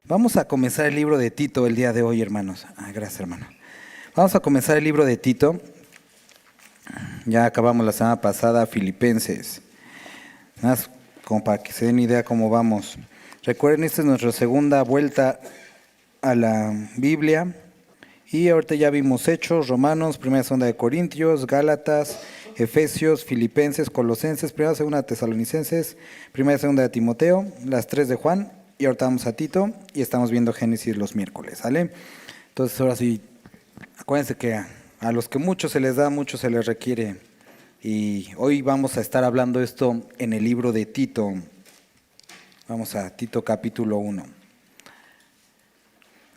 Vamos a comenzar el libro de Tito el día de hoy, hermanos. Gracias, hermano. Vamos a comenzar el libro de Tito. Ya acabamos la semana pasada Filipenses. Nada más como para que se den idea cómo vamos. Recuerden, esta es nuestra segunda vuelta a la Biblia. Y ahorita ya vimos Hechos, Romanos, Primera y Segunda de Corintios, Gálatas, Efesios, Filipenses, Colosenses, Primera y Segunda de Tesalonicenses, Primera y Segunda de Timoteo, las 3 de Juan. Y ahorita vamos a Tito y estamos viendo Génesis los miércoles, ¿sale? Entonces ahora sí, acuérdense que a los que mucho se les da, mucho se les requiere. Y hoy vamos a estar hablando esto en el libro de Tito. Vamos a Tito capítulo 1.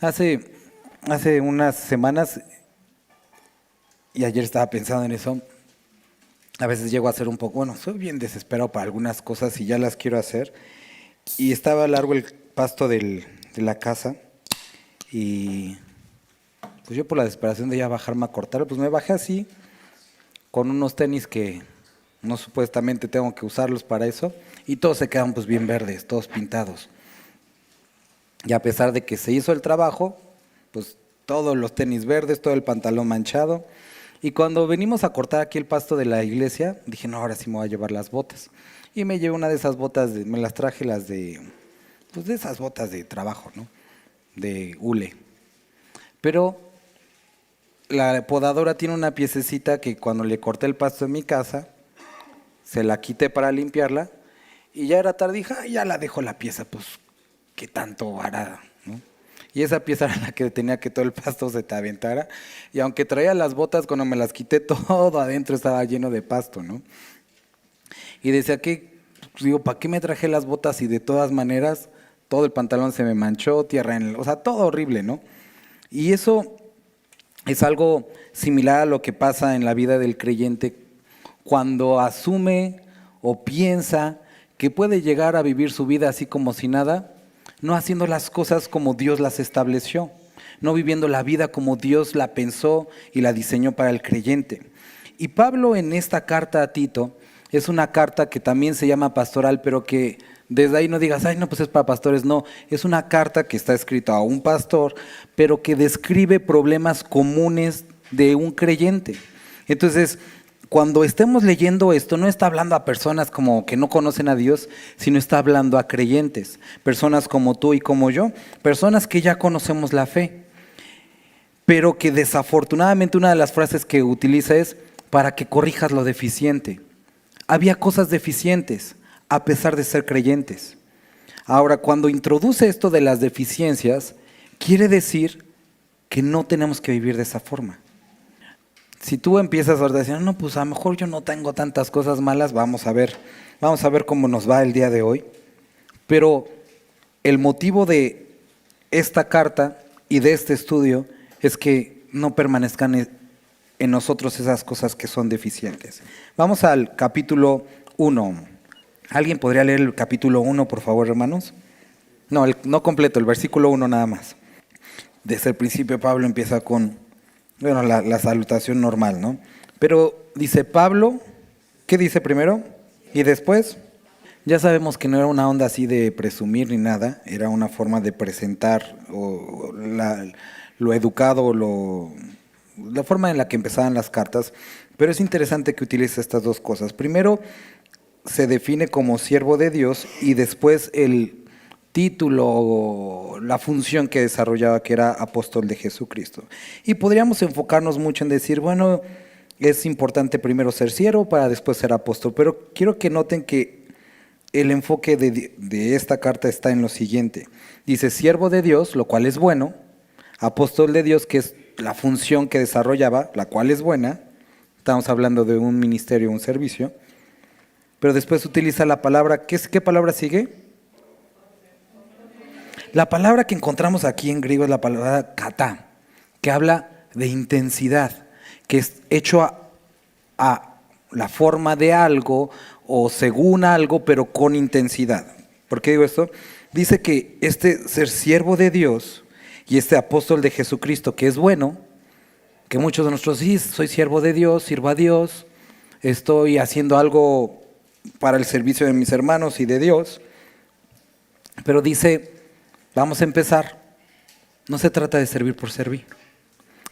Hace unas semanas, y ayer estaba pensando en eso, a veces llego a ser un poco, soy bien desesperado para algunas cosas y ya las quiero hacer. Y estaba largo el pasto de la casa y pues yo por la desesperación de ya bajarme a cortar, pues me bajé así con unos tenis que no supuestamente tengo que usarlos para eso y todos se quedan pues bien verdes, todos pintados. Y a pesar de que se hizo el trabajo, pues todos los tenis verdes, todo el pantalón manchado. Y cuando venimos a cortar aquí el pasto de la iglesia, dije, no, ahora sí me voy a llevar las botas. Y me llevé una de esas botas, me las traje de esas botas de trabajo, ¿no? De hule. Pero la podadora tiene una piececita que cuando le corté el pasto en mi casa, se la quité para limpiarla y ya era tarde, dije, ya la dejo la pieza, pues, ¿qué tanto hará, no? Y esa pieza era la que tenía que todo el pasto se te aventara. Y aunque traía las botas, cuando me las quité, todo adentro estaba lleno de pasto, ¿no? Y decía que, digo, ¿para qué me traje las botas? Y de todas maneras, todo el pantalón se me manchó, o sea, todo horrible, ¿no? Y eso es algo similar a lo que pasa en la vida del creyente cuando asume o piensa que puede llegar a vivir su vida así como si nada, no haciendo las cosas como Dios las estableció, no viviendo la vida como Dios la pensó y la diseñó para el creyente. Y Pablo en esta carta a Tito, es una carta que también se llama pastoral, pero que desde ahí no digas, ay, no, pues es para pastores. No, es una carta que está escrita a un pastor, pero que describe problemas comunes de un creyente. Entonces, cuando estemos leyendo esto, no está hablando a personas como que no conocen a Dios, sino está hablando a creyentes, personas como tú y como yo, personas que ya conocemos la fe, pero que desafortunadamente una de las frases que utiliza es para que corrijas lo deficiente. Había cosas deficientes, a pesar de ser creyentes. Ahora, cuando introduce esto de las deficiencias, quiere decir que no tenemos que vivir de esa forma. Si tú empiezas a decir, no, pues a lo mejor yo no tengo tantas cosas malas, vamos a ver cómo nos va el día de hoy. Pero el motivo de esta carta y de este estudio es que no permanezcan en nosotros esas cosas que son deficientes. Vamos al capítulo 1. ¿Alguien podría leer el capítulo 1, por favor, hermanos? No completo, el versículo 1 nada más. Desde el principio Pablo empieza con, la salutación normal, ¿no? Pero dice Pablo, ¿qué dice primero? Y después, ya sabemos que no era una onda así de presumir ni nada, era una forma de presentar lo educado, la forma en la que empezaban las cartas, pero es interesante que utilice estas dos cosas. Primero, se define como siervo de Dios y después el título, la función que desarrollaba, que era apóstol de Jesucristo. Y podríamos enfocarnos mucho en decir, bueno, es importante primero ser siervo para después ser apóstol, pero quiero que noten que el enfoque de esta carta está en lo siguiente. Dice, siervo de Dios, lo cual es bueno, apóstol de Dios, que es la función que desarrollaba, la cual es buena. Estamos hablando de un ministerio, un servicio. Pero después utiliza la palabra, ¿qué palabra sigue? La palabra que encontramos aquí en griego es la palabra kata, que habla de intensidad, que es hecho a la forma de algo o según algo, pero con intensidad. ¿Por qué digo esto? Dice que este ser siervo de Dios y este apóstol de Jesucristo, que es bueno, que muchos de nosotros sí, soy siervo de Dios, sirvo a Dios, estoy haciendo algo para el servicio de mis hermanos y de Dios. Pero dice, vamos a empezar. No se trata de servir por servir.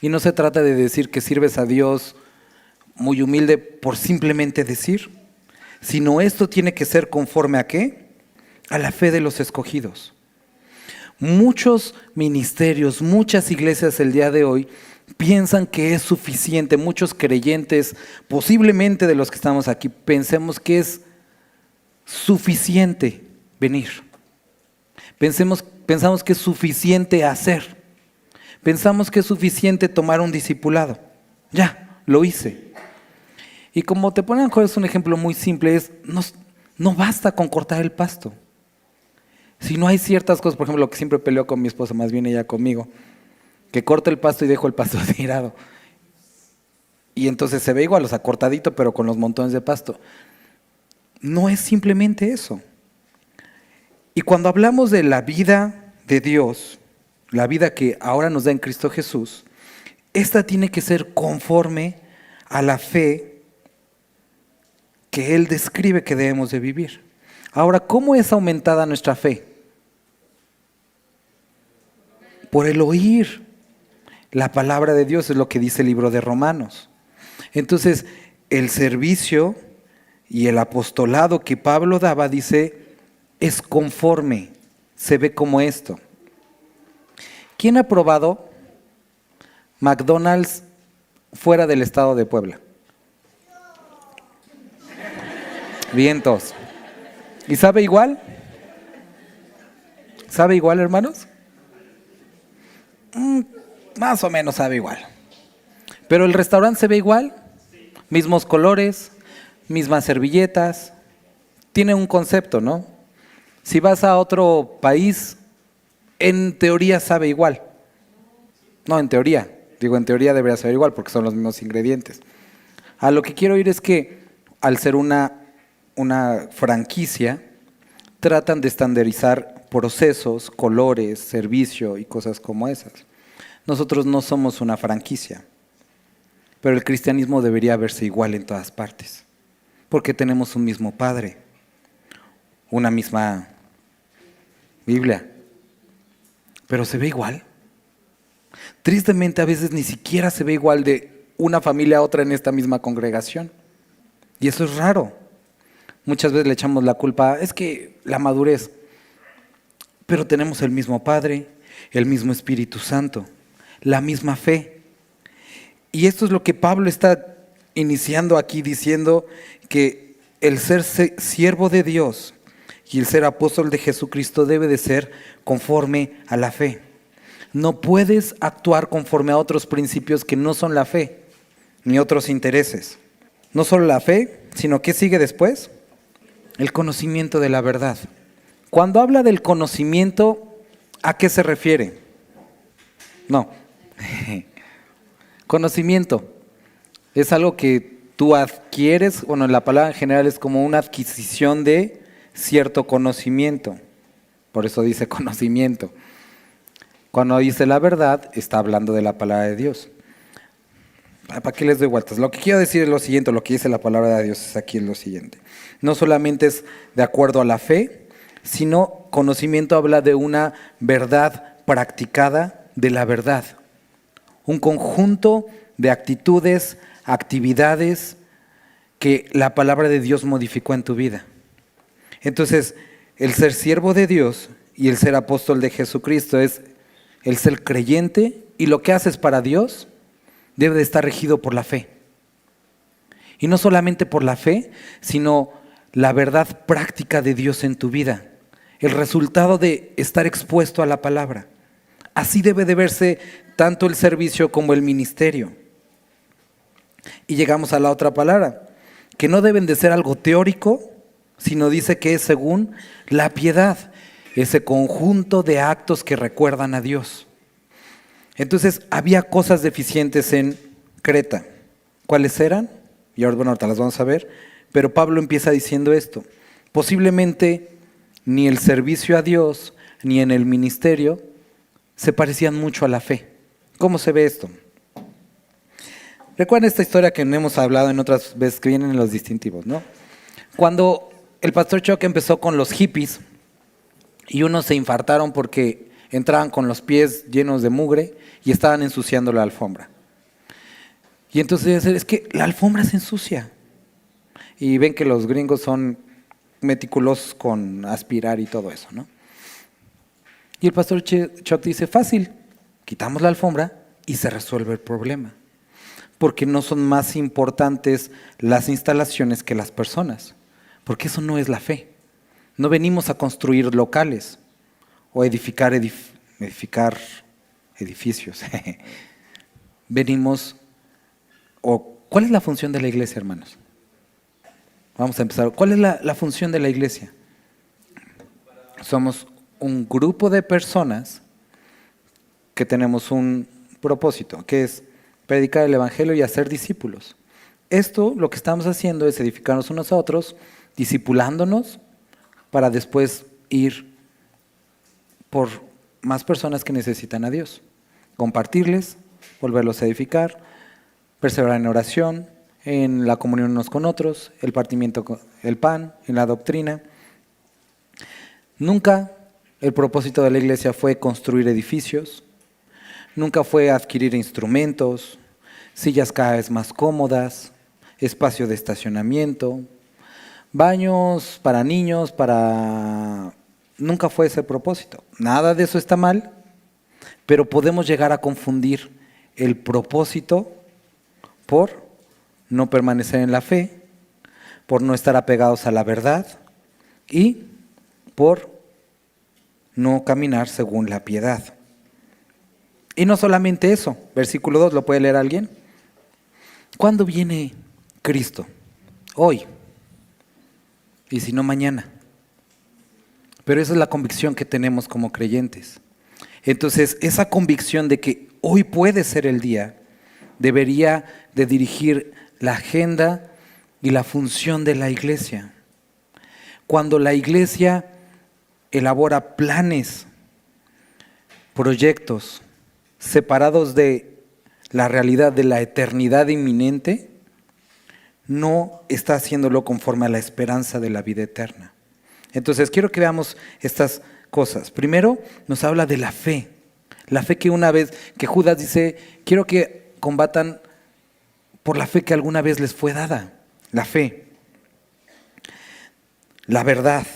Y no se trata de decir que sirves a Dios muy humilde por simplemente decir, sino esto tiene que ser conforme ¿a qué? A la fe de los escogidos. Muchos ministerios, muchas iglesias el día de hoy piensan que es suficiente. Muchos creyentes, posiblemente de los que estamos aquí, pensemos que es suficiente venir. Pensamos que es suficiente hacer. Pensamos que es suficiente tomar un discipulado. Ya, lo hice. Y como te ponen es un ejemplo muy simple, no basta con cortar el pasto. Si no hay ciertas cosas, por ejemplo, lo que siempre peleo con mi esposa, más bien ella conmigo, que corto el pasto y dejo el pasto tirado. Y entonces se ve igual, o sea, cortadito, pero con los montones de pasto. No es simplemente eso. Y cuando hablamos de la vida de Dios, la vida que ahora nos da en Cristo Jesús, esta tiene que ser conforme a la fe que Él describe que debemos de vivir. Ahora, ¿cómo es aumentada nuestra fe? Por el oír la palabra de Dios, es lo que dice el libro de Romanos. Entonces, el servicio y el apostolado que Pablo daba, dice, es conforme, se ve como esto. ¿Quién ha probado McDonald's fuera del estado de Puebla? Vientos. ¿Y sabe igual? ¿Sabe igual, hermanos? Más o menos sabe igual. ¿Pero el restaurante se ve igual? Mismos colores, mismas servilletas. Tiene un concepto, ¿no? Si vas a otro país, en teoría sabe igual. No, en teoría. Digo, en teoría debería saber igual porque son los mismos ingredientes. A lo que quiero ir es que al ser una franquicia, tratan de estandarizar procesos, colores, servicio y cosas como esas. Nosotros no somos una franquicia, pero el cristianismo debería verse igual en todas partes, porque tenemos un mismo Padre, una misma Biblia, pero se ve igual. Tristemente a veces ni siquiera se ve igual de una familia a otra en esta misma congregación, y eso es raro. Muchas veces le echamos la culpa, es que la madurez, pero tenemos el mismo Padre, el mismo Espíritu Santo, la misma fe. Y esto es lo que Pablo está iniciando aquí diciendo, que el ser siervo de Dios y el ser apóstol de Jesucristo debe de ser conforme a la fe. No puedes actuar conforme a otros principios que no son la fe, ni otros intereses. No solo la fe, sino ¿qué sigue después? El conocimiento de la verdad. Cuando habla del conocimiento, ¿a qué se refiere? No. Conocimiento es algo que tú adquieres, bueno, la palabra en general es como una adquisición de cierto conocimiento. Por eso dice conocimiento. Cuando dice la verdad, está hablando de la palabra de Dios. ¿Para qué les doy vueltas? Lo que quiero decir es lo siguiente, lo que dice la palabra de Dios es aquí lo siguiente. No solamente es de acuerdo a la fe, sino conocimiento habla de una verdad practicada de la verdad. Un conjunto de actitudes, actividades que la palabra de Dios modificó en tu vida. Entonces, el ser siervo de Dios y el ser apóstol de Jesucristo es el ser creyente, y lo que haces para Dios debe de estar regido por la fe. Y no solamente por la fe, sino la verdad práctica de Dios en tu vida. El resultado de estar expuesto a la palabra. Así debe de verse tanto el servicio como el ministerio. Y llegamos a la otra palabra, que no deben de ser algo teórico, sino dice que es según la piedad, ese conjunto de actos que recuerdan a Dios. Entonces había cosas deficientes en Creta. ¿Cuáles eran? Y ahora, bueno, ahorita las vamos a ver, pero Pablo empieza diciendo esto. Posiblemente ni el servicio a Dios ni en el ministerio se parecían mucho a la fe. ¿Cómo se ve esto? Recuerden esta historia que no hemos hablado en otras veces que vienen en los distintivos, ¿no? Cuando el pastor Chuck empezó con los hippies y unos se infartaron porque entraban con los pies llenos de mugre y estaban ensuciando la alfombra. Y entonces es que la alfombra se ensucia. Y ven que los gringos son meticulosos con aspirar y todo eso, ¿no? Y el pastor Chuck dice, fácil, quitamos la alfombra y se resuelve el problema. Porque no son más importantes las instalaciones que las personas. Porque eso no es la fe. No venimos a construir locales o edificar edificios. Venimos, ¿cuál es la función de la iglesia, hermanos? Vamos a empezar. ¿Cuál es la función de la iglesia? Somos un grupo de personas que tenemos un propósito, que es predicar el evangelio y hacer discípulos. Esto, lo que estamos haciendo es edificarnos unos a otros, discipulándonos para después ir por más personas que necesitan a Dios. Compartirles, volverlos a edificar, perseverar en oración, en la comunión unos con otros, el partimiento del pan, en la doctrina. Nunca el propósito de la iglesia fue construir edificios, nunca fue adquirir instrumentos, sillas cada vez más cómodas, espacio de estacionamiento, baños para niños, nunca fue ese el propósito. Nada de eso está mal, pero podemos llegar a confundir el propósito por no permanecer en la fe, por no estar apegados a la verdad y por no caminar según la piedad. Y no solamente eso, versículo 2, ¿lo puede leer alguien? ¿Cuándo viene Cristo? Hoy. Y si no, mañana. Pero esa es la convicción que tenemos como creyentes. Entonces, esa convicción de que hoy puede ser el día, debería de dirigir la agenda y la función de la iglesia. Cuando la iglesia elabora planes, proyectos separados de la realidad de la eternidad inminente, no está haciéndolo conforme a la esperanza de la vida eterna. Entonces quiero que veamos estas cosas. Primero nos habla de la fe que una vez, que Judas dice, quiero que combatan por la fe que alguna vez les fue dada. La fe, la verdad.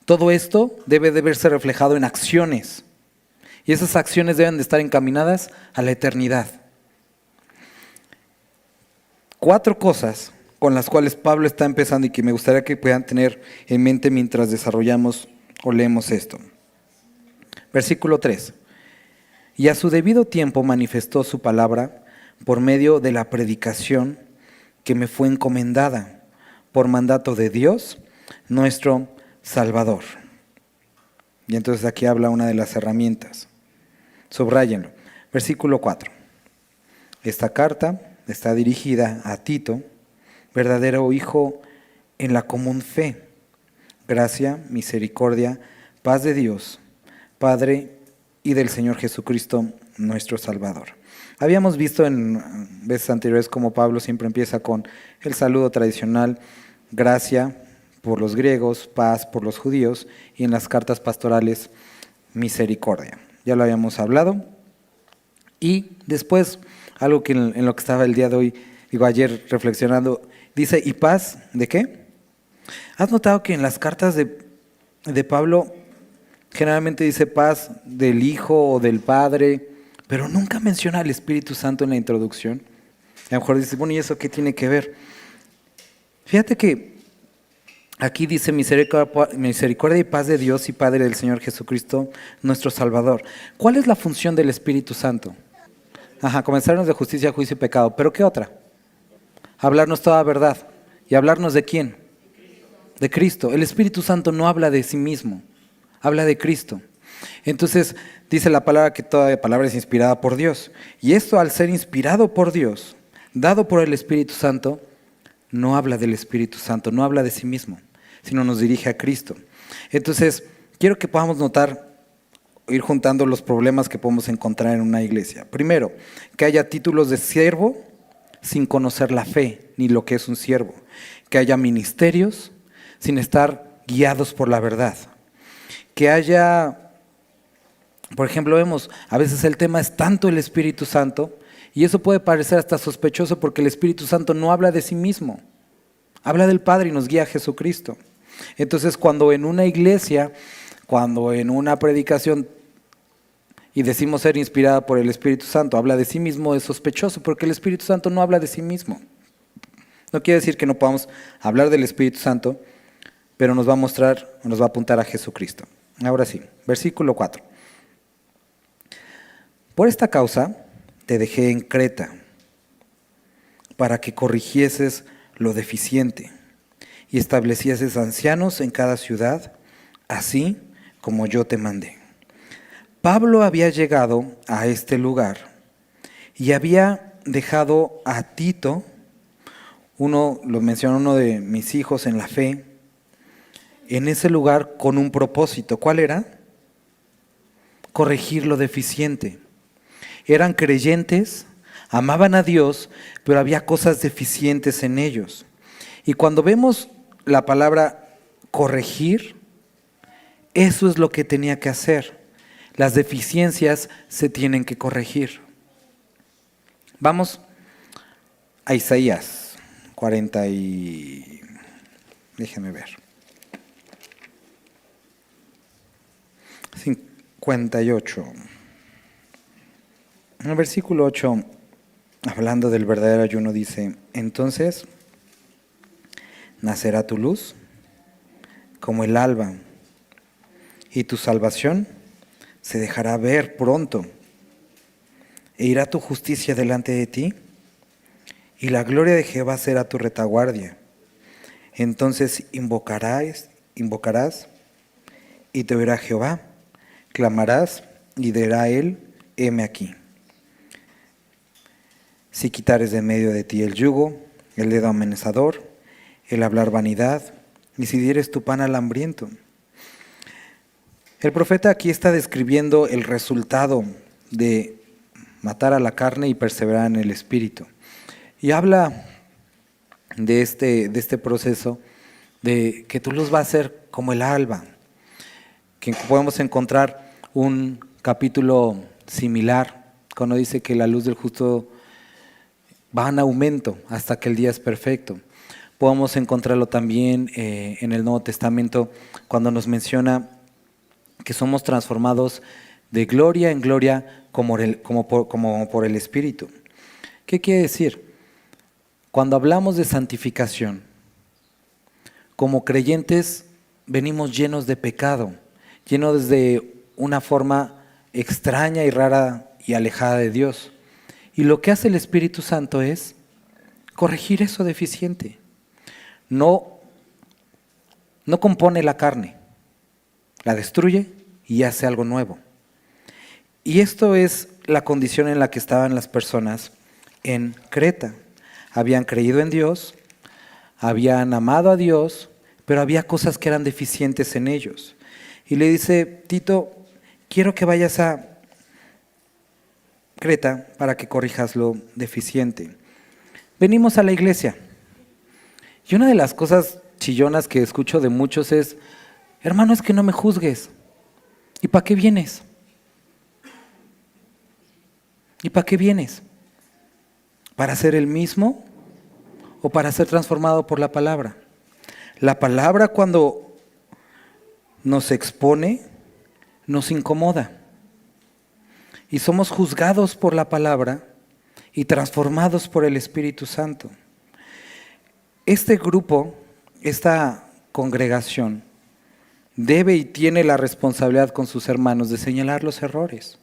Todo esto debe de verse reflejado en acciones. Y esas acciones deben de estar encaminadas a la eternidad. 4 cosas con las cuales Pablo está empezando y que me gustaría que puedan tener en mente mientras desarrollamos o leemos esto. Versículo 3. Y a su debido tiempo manifestó su palabra por medio de la predicación que me fue encomendada por mandato de Dios, nuestro Salvador. Y entonces aquí habla una de las herramientas. Subráyenlo. Versículo 4. Esta carta está dirigida a Tito, verdadero hijo en la común fe. Gracia, misericordia, paz de Dios, Padre y del Señor Jesucristo, nuestro Salvador. Habíamos visto en veces anteriores cómo Pablo siempre empieza con el saludo tradicional, gracia por los griegos, paz por los judíos, y en las cartas pastorales, misericordia. Ya lo habíamos hablado. Y después, algo que en lo que estaba el día de hoy, ayer reflexionando, dice, ¿y paz de qué? ¿Has notado que en las cartas de Pablo generalmente dice paz del Hijo o del Padre, pero nunca menciona al Espíritu Santo en la introducción? A lo mejor dice, bueno, ¿y eso qué tiene que ver? Fíjate que aquí dice misericordia y paz de Dios y Padre del Señor Jesucristo, nuestro Salvador. ¿Cuál es la función del Espíritu Santo? Convencernos de justicia, juicio y pecado. ¿Pero qué otra? Hablarnos toda verdad. ¿Y hablarnos de quién? De Cristo. El Espíritu Santo no habla de sí mismo, habla de Cristo. Entonces dice la palabra que toda palabra es inspirada por Dios. Y esto, al ser inspirado por Dios, dado por el Espíritu Santo, no habla del Espíritu Santo, no habla de sí mismo, sino nos dirige a Cristo. Entonces, quiero que podamos notar, ir juntando los problemas que podemos encontrar en una iglesia. Primero, que haya títulos de siervo sin conocer la fe ni lo que es un siervo, que haya ministerios sin estar guiados por la verdad, que haya, por ejemplo, vemos, a veces el tema es tanto el Espíritu Santo, y eso puede parecer hasta sospechoso porque el Espíritu Santo no habla de sí mismo, habla del Padre y nos guía a Jesucristo. Entonces, cuando en una iglesia, cuando en una predicación, y decimos ser inspirada por el Espíritu Santo, habla de sí mismo, es sospechoso porque el Espíritu Santo no habla de sí mismo. No quiere decir que no podamos hablar del Espíritu Santo, pero nos va a mostrar, nos va a apuntar a Jesucristo. Ahora sí, versículo 4. Por esta causa te dejé en Creta, para que corrigieses lo deficiente y establecieses ancianos en cada ciudad, así como yo te mandé. Pablo había llegado a este lugar y había dejado a Tito, lo mencionó uno de mis hijos en la fe, en ese lugar con un propósito. ¿Cuál era? Corregir lo deficiente. Eran creyentes, amaban a Dios, pero había cosas deficientes en ellos. Y cuando vemos la palabra corregir, eso es lo que tenía que hacer. Las deficiencias se tienen que corregir. Vamos a Isaías 40 y... déjenme ver. 58. En el versículo 8, hablando del verdadero ayuno, dice: entonces nacerá tu luz como el alba, y tu salvación se dejará ver pronto, e irá tu justicia delante de ti, y la gloria de Jehová será tu retaguardia. Entonces invocarás, y te oirá Jehová, clamarás, y dirá él: heme aquí. Si quitares de medio de ti el yugo, el dedo amenazador, el hablar vanidad, y si dieres tu pan al hambriento. El profeta aquí está describiendo el resultado de matar a la carne y perseverar en el espíritu. Y habla de este proceso de que tu luz va a ser como el alba, que podemos encontrar un capítulo similar cuando dice que la luz del justo va en aumento hasta que el día es perfecto. Podemos encontrarlo también en el Nuevo Testamento cuando nos menciona que somos transformados de gloria en gloria como por el Espíritu. ¿Qué quiere decir? Cuando hablamos de santificación, como creyentes venimos llenos de pecado, llenos de una forma extraña y rara y alejada de Dios. Y lo que hace el Espíritu Santo es corregir eso deficiente. No compone la carne, la destruye y hace algo nuevo. Y esto es la condición en la que estaban las personas en Creta. Habían creído en Dios, habían amado a Dios, pero había cosas que eran deficientes en ellos. Y le dice: Tito, quiero que vayas a Creta para que corrijas lo deficiente. Venimos a la iglesia. Y una de las cosas chillonas que escucho de muchos es: hermano, es que no me juzgues. ¿Y para qué vienes? ¿Y para qué vienes? ¿Para ser el mismo o para ser transformado por la palabra? La palabra, cuando nos expone, nos incomoda. Y somos juzgados por la palabra y transformados por el Espíritu Santo. Este grupo, esta congregación, debe y tiene la responsabilidad con sus hermanos de señalar los errores.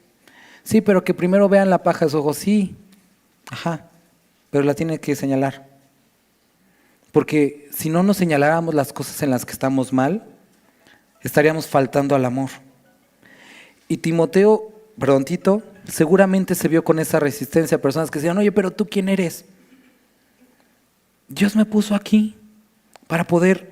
Sí, pero que primero vean la paja de sus ojos, sí, pero la tiene que señalar. Porque si no nos señaláramos las cosas en las que estamos mal, estaríamos faltando al amor. Y Tito, seguramente se vio con esa resistencia, personas que decían: oye, pero ¿tú quién eres? Dios me puso aquí para poder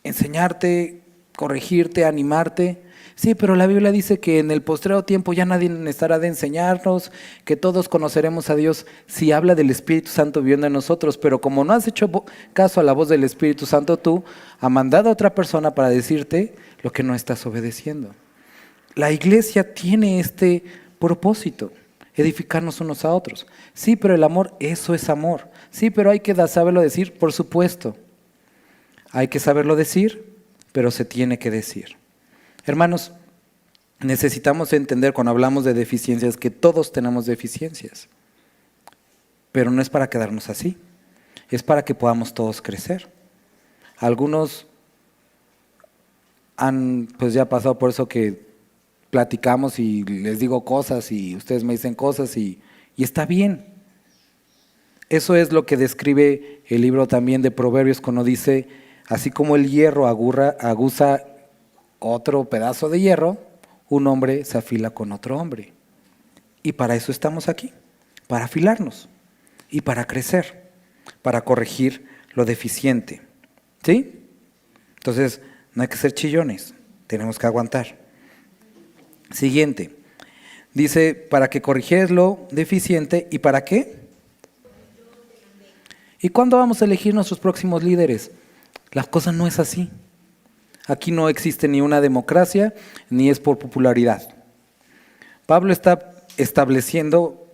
enseñarte, corregirte, animarte. Sí, pero la Biblia dice que en el postrero tiempo ya nadie estará de enseñarnos, que todos conoceremos a Dios. Sí, habla del Espíritu Santo viviendo en nosotros, pero como no has hecho caso a la voz del Espíritu Santo, tú has mandado a otra persona para decirte lo que no estás obedeciendo. La iglesia tiene este propósito, edificarnos unos a otros. Sí, pero el amor, eso es amor. Sí, pero hay que saberlo decir, por supuesto. Hay que saberlo decir, pero se tiene que decir. Hermanos, necesitamos entender cuando hablamos de deficiencias que todos tenemos deficiencias, pero no es para quedarnos así, es para que podamos todos crecer. Algunos han pues ya pasado por eso que platicamos y les digo cosas y ustedes me dicen cosas y está bien. Eso es lo que describe el libro también de Proverbios cuando dice, así como el hierro aguza otro pedazo de hierro, un hombre se afila con otro hombre. Y para eso estamos aquí, para afilarnos y para crecer, para corregir lo deficiente. ¿Sí? Entonces, no hay que ser chillones, tenemos que aguantar. Siguiente, dice, para que corrigieres lo deficiente, ¿y para qué? ¿Y cuándo vamos a elegir nuestros próximos líderes? La cosa no es así. Aquí no existe ni una democracia, ni es por popularidad. Pablo está estableciendo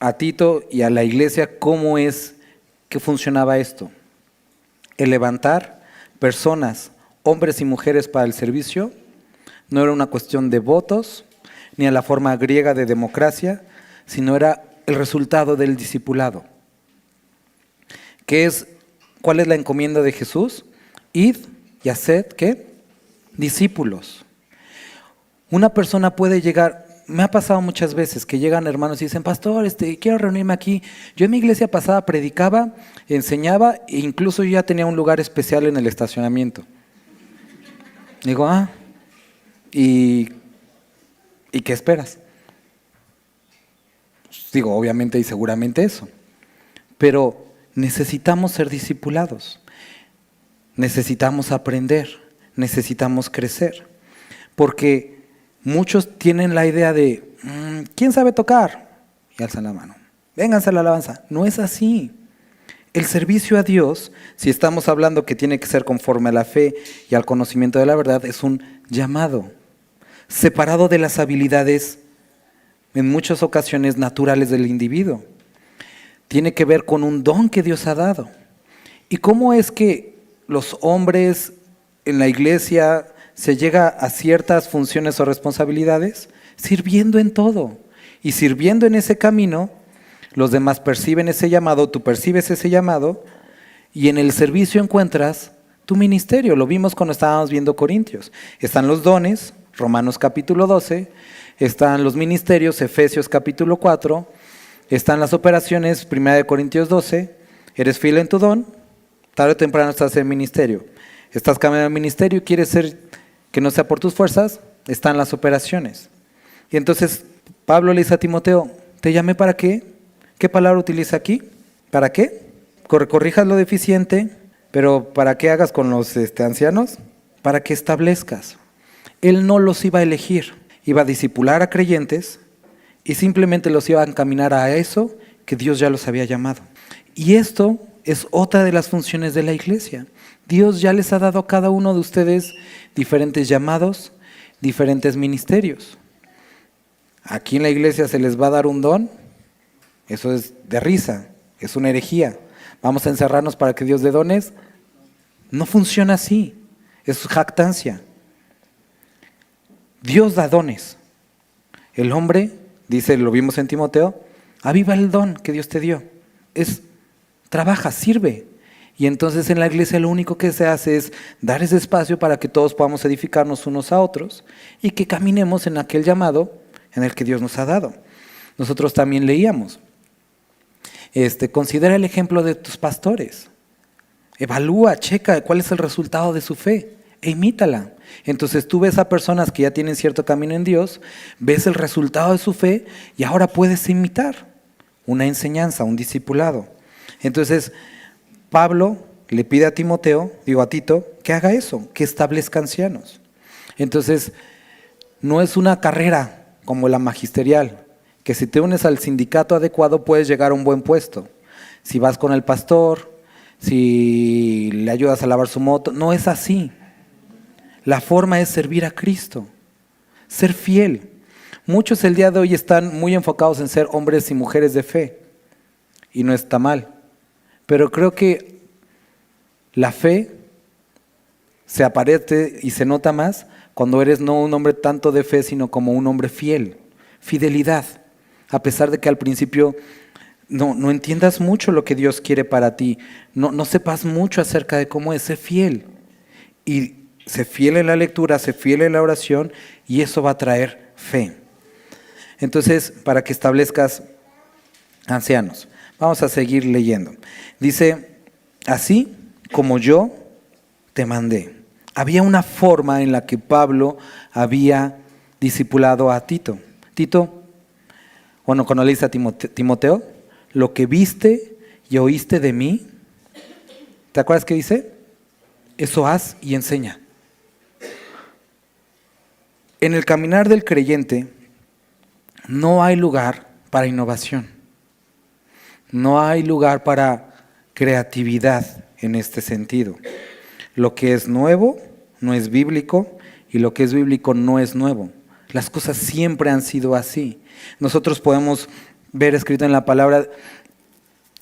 a Tito y a la iglesia cómo es que funcionaba esto. El levantar personas, hombres y mujeres para el servicio, no era una cuestión de votos, ni a la forma griega de democracia, sino era el resultado del discipulado. ¿Cuál es la encomienda de Jesús? Id y haced, ¿qué? Discípulos. Una persona puede llegar, me ha pasado muchas veces que llegan hermanos y dicen, pastor, quiero reunirme aquí. Yo en mi iglesia pasada predicaba, enseñaba e incluso yo ya tenía un lugar especial en el estacionamiento. Digo, ¿y qué esperas? Digo, obviamente y seguramente eso, pero necesitamos ser discipulados, necesitamos aprender, necesitamos crecer, porque muchos tienen la idea de, ¿quién sabe tocar? Y alzan la mano, vénganse a la alabanza. No es así. El servicio a Dios, si estamos hablando que tiene que ser conforme a la fe y al conocimiento de la verdad, es un llamado, separado de las habilidades en muchas ocasiones naturales del individuo. Tiene que ver con un don que Dios ha dado. ¿Y cómo es que los hombres en la iglesia se llega a ciertas funciones o responsabilidades? Sirviendo en todo. Y sirviendo en ese camino, los demás perciben ese llamado, tú percibes ese llamado, y en el servicio encuentras tu ministerio. Lo vimos cuando estábamos viendo Corintios. Están los dones, Romanos capítulo 12, están los ministerios, Efesios capítulo 4, están las operaciones, 1 Corintios 12, eres fiel en tu don, tarde o temprano estás en ministerio. Estás cambiando de ministerio y quieres ser que no sea por tus fuerzas, están las operaciones. Y entonces Pablo le dice a Timoteo, ¿te llamé para qué? ¿Qué palabra utiliza aquí? ¿Para qué? Corrijas lo deficiente, pero ¿para qué hagas con los ancianos? Para que establezcas. Él no los iba a elegir, iba a discipular a creyentes y simplemente los iba a encaminar a eso que Dios ya los había llamado. Y esto es otra de las funciones de la iglesia. Dios ya les ha dado a cada uno de ustedes diferentes llamados, diferentes ministerios. Aquí en la iglesia se les va a dar un don, eso es de risa, es una herejía. Vamos a encerrarnos para que Dios dé dones. No funciona así, es jactancia. Dios da dones. El hombre, dice, lo vimos en Timoteo, aviva el don que Dios te dio. Trabaja, sirve. Y entonces en la iglesia lo único que se hace es dar ese espacio para que todos podamos edificarnos unos a otros y que caminemos en aquel llamado en el que Dios nos ha dado. Nosotros también leíamos, considera el ejemplo de tus pastores. Evalúa, checa cuál es el resultado de su fe e imítala. Entonces tú ves a personas que ya tienen cierto camino en Dios, ves el resultado de su fe y ahora puedes imitar una enseñanza, un discipulado. Entonces Pablo le pide a Tito, que haga eso, que establezca ancianos. Entonces, no es una carrera como la magisterial, que si te unes al sindicato adecuado puedes llegar a un buen puesto. Si vas con el pastor, si le ayudas a lavar su moto, no es así. La forma es servir a Cristo, ser fiel. Muchos el día de hoy están muy enfocados en ser hombres y mujeres de fe, y no está mal. Pero creo que la fe se aparece y se nota más cuando eres no un hombre tanto de fe, sino como un hombre fiel. Fidelidad, a pesar de que al principio no entiendas mucho lo que Dios quiere para ti, no sepas mucho acerca de cómo es, sé fiel. Y sé fiel en la lectura, sé fiel en la oración, y eso va a traer fe. Entonces, para que establezcas ancianos, vamos a seguir leyendo. Dice, así como yo te mandé. Había una forma en la que Pablo había discipulado a Tito. Cuando le dice a Timoteo, lo que viste y oíste de mí, ¿te acuerdas qué dice? Eso haz y enseña. En el caminar del creyente no hay lugar para innovación. No hay lugar para creatividad en este sentido. Lo que es nuevo no es bíblico y lo que es bíblico no es nuevo. Las cosas siempre han sido así. Nosotros podemos ver escrito en la palabra,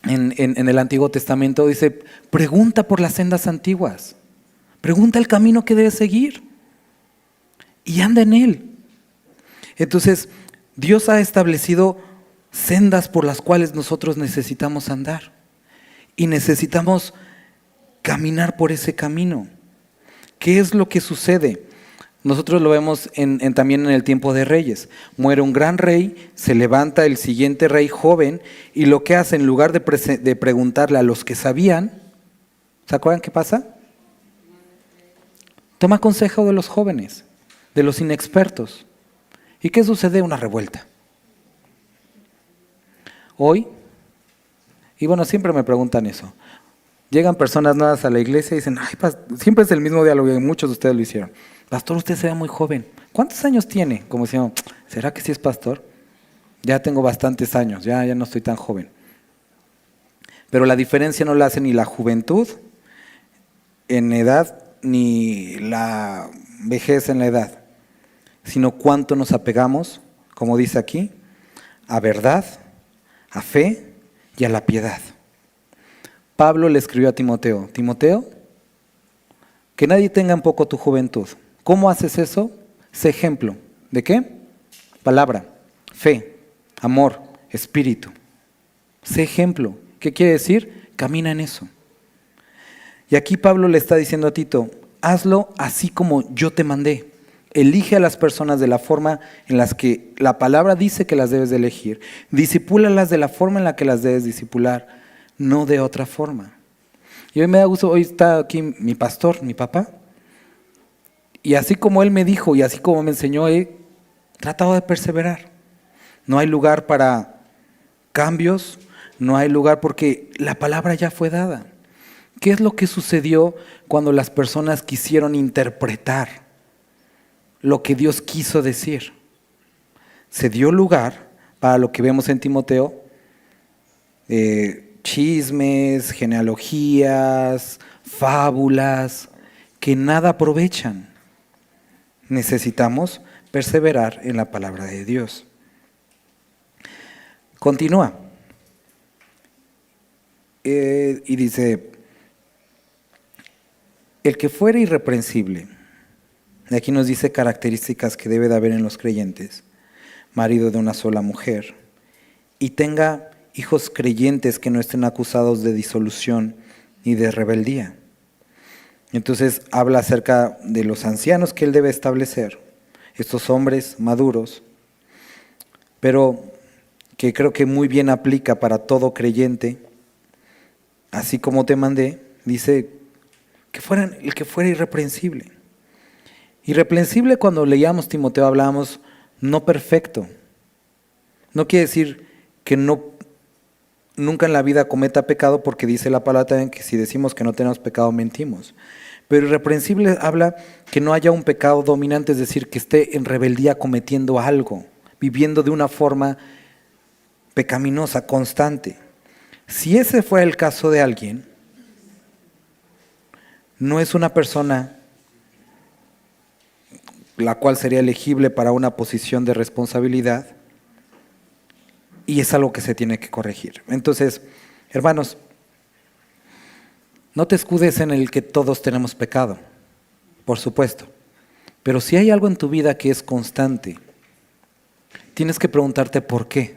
en el Antiguo Testamento, dice, pregunta por las sendas antiguas. Pregunta el camino que debes seguir y anda en él. Entonces, Dios ha establecido sendas por las cuales nosotros necesitamos andar y necesitamos caminar por ese camino. ¿Qué es lo que sucede? Nosotros lo vemos también en el tiempo de reyes. Muere un gran rey, se levanta el siguiente rey joven y lo que hace, en lugar de preguntarle a los que sabían, ¿se acuerdan qué pasa? Toma consejo de los jóvenes, de los inexpertos. ¿Y qué sucede? Una revuelta. Hoy, y bueno, siempre me preguntan eso, llegan personas nuevas a la iglesia y dicen, ay, siempre es el mismo diálogo y muchos de ustedes lo hicieron. Pastor, usted se ve muy joven. ¿Cuántos años tiene? Como decían, ¿será que sí es pastor? Ya tengo bastantes años, ya no estoy tan joven. Pero la diferencia no la hace ni la juventud en edad, ni la vejez en la edad, sino cuánto nos apegamos, como dice aquí, a verdad, a fe y a la piedad. Pablo le escribió a Timoteo, que nadie tenga en poco tu juventud. ¿Cómo haces eso? Sé ejemplo. ¿De qué? Palabra, fe, amor, espíritu. Sé ejemplo. ¿Qué quiere decir? Camina en eso. Y aquí Pablo le está diciendo a Tito, hazlo así como yo te mandé. Elige a las personas de la forma en las que la palabra dice que las debes de elegir. Discipúlalas de la forma en la que las debes discipular, no de otra forma. Y hoy me da gusto, hoy está aquí mi pastor, mi papá. Y así como él me dijo y así como me enseñó, he tratado de perseverar. No hay lugar para cambios, no hay lugar porque la palabra ya fue dada. ¿Qué es lo que sucedió cuando las personas quisieron interpretar lo que Dios quiso decir? Se dio lugar para lo que vemos en Timoteo, chismes, genealogías, fábulas, que nada aprovechan. Necesitamos perseverar en la palabra de Dios. Continúa. Y dice, el que fuera irreprensible, aquí nos dice características que debe de haber en los creyentes, marido de una sola mujer, y tenga hijos creyentes que no estén acusados de disolución ni de rebeldía. Entonces habla acerca de los ancianos que él debe establecer, estos hombres maduros, pero que creo que muy bien aplica para todo creyente, así como te mandé, dice el que fuera irreprensible. Irreprensible, cuando leíamos Timoteo hablábamos no perfecto. No quiere decir que no nunca en la vida cometa pecado, porque dice la palabra también que si decimos que no tenemos pecado, mentimos. Pero irreprensible habla que no haya un pecado dominante, es decir, que esté en rebeldía cometiendo algo, viviendo de una forma pecaminosa, constante. Si ese fuera el caso de alguien, no es una persona la cual sería elegible para una posición de responsabilidad, y es algo que se tiene que corregir. Entonces, hermanos, no te escudes en el que todos tenemos pecado, por supuesto, pero si hay algo en tu vida que es constante, tienes que preguntarte por qué.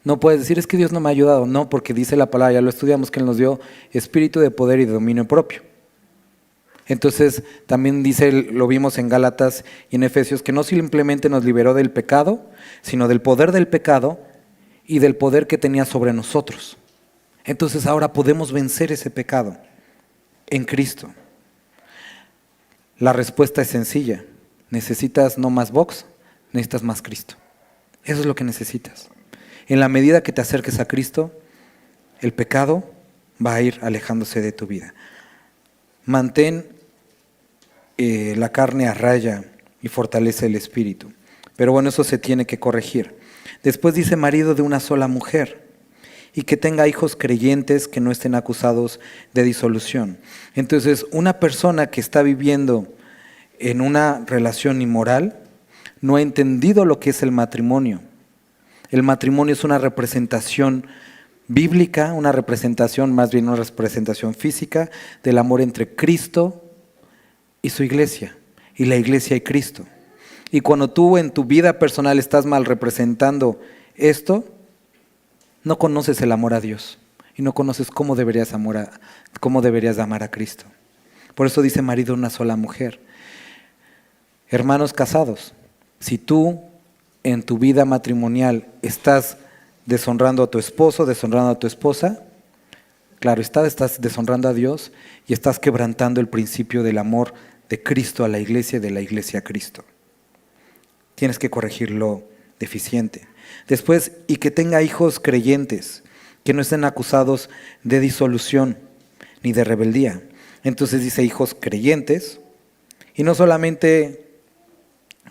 No puedes decir, es que Dios no me ha ayudado. No, porque dice la palabra, ya lo estudiamos, que Él nos dio espíritu de poder y de dominio propio. Entonces, también dice, lo vimos en Gálatas y en Efesios, que no simplemente nos liberó del pecado, sino del poder del pecado y del poder que tenía sobre nosotros. Entonces ahora podemos vencer ese pecado en Cristo. La respuesta es sencilla. Necesitas no más box, necesitas más Cristo. Eso es lo que necesitas. En la medida que te acerques a Cristo, el pecado va a ir alejándose de tu vida. Mantén la carne a raya y fortalece el espíritu. Pero bueno, eso se tiene que corregir. Después dice marido de una sola mujer, y que tenga hijos creyentes que no estén acusados de disolución. Entonces, una persona que está viviendo en una relación inmoral no ha entendido lo que es el matrimonio. El matrimonio es una representación bíblica, una representación, más bien una representación física del amor entre Cristo y su iglesia, y la iglesia y Cristo. Y cuando tú en tu vida personal estás mal representando esto, no conoces el amor a Dios y no conoces cómo deberías amar a Cristo. Por eso dice marido una sola mujer. Hermanos casados, si tú en tu vida matrimonial estás deshonrando a tu esposo, deshonrando a tu esposa, claro, estás deshonrando a Dios y estás quebrantando el principio del amor de Cristo a la iglesia y de la iglesia a Cristo. Tienes que corregir lo deficiente. Después, y que tenga hijos creyentes, que no estén acusados de disolución ni de rebeldía. Entonces dice hijos creyentes, y no solamente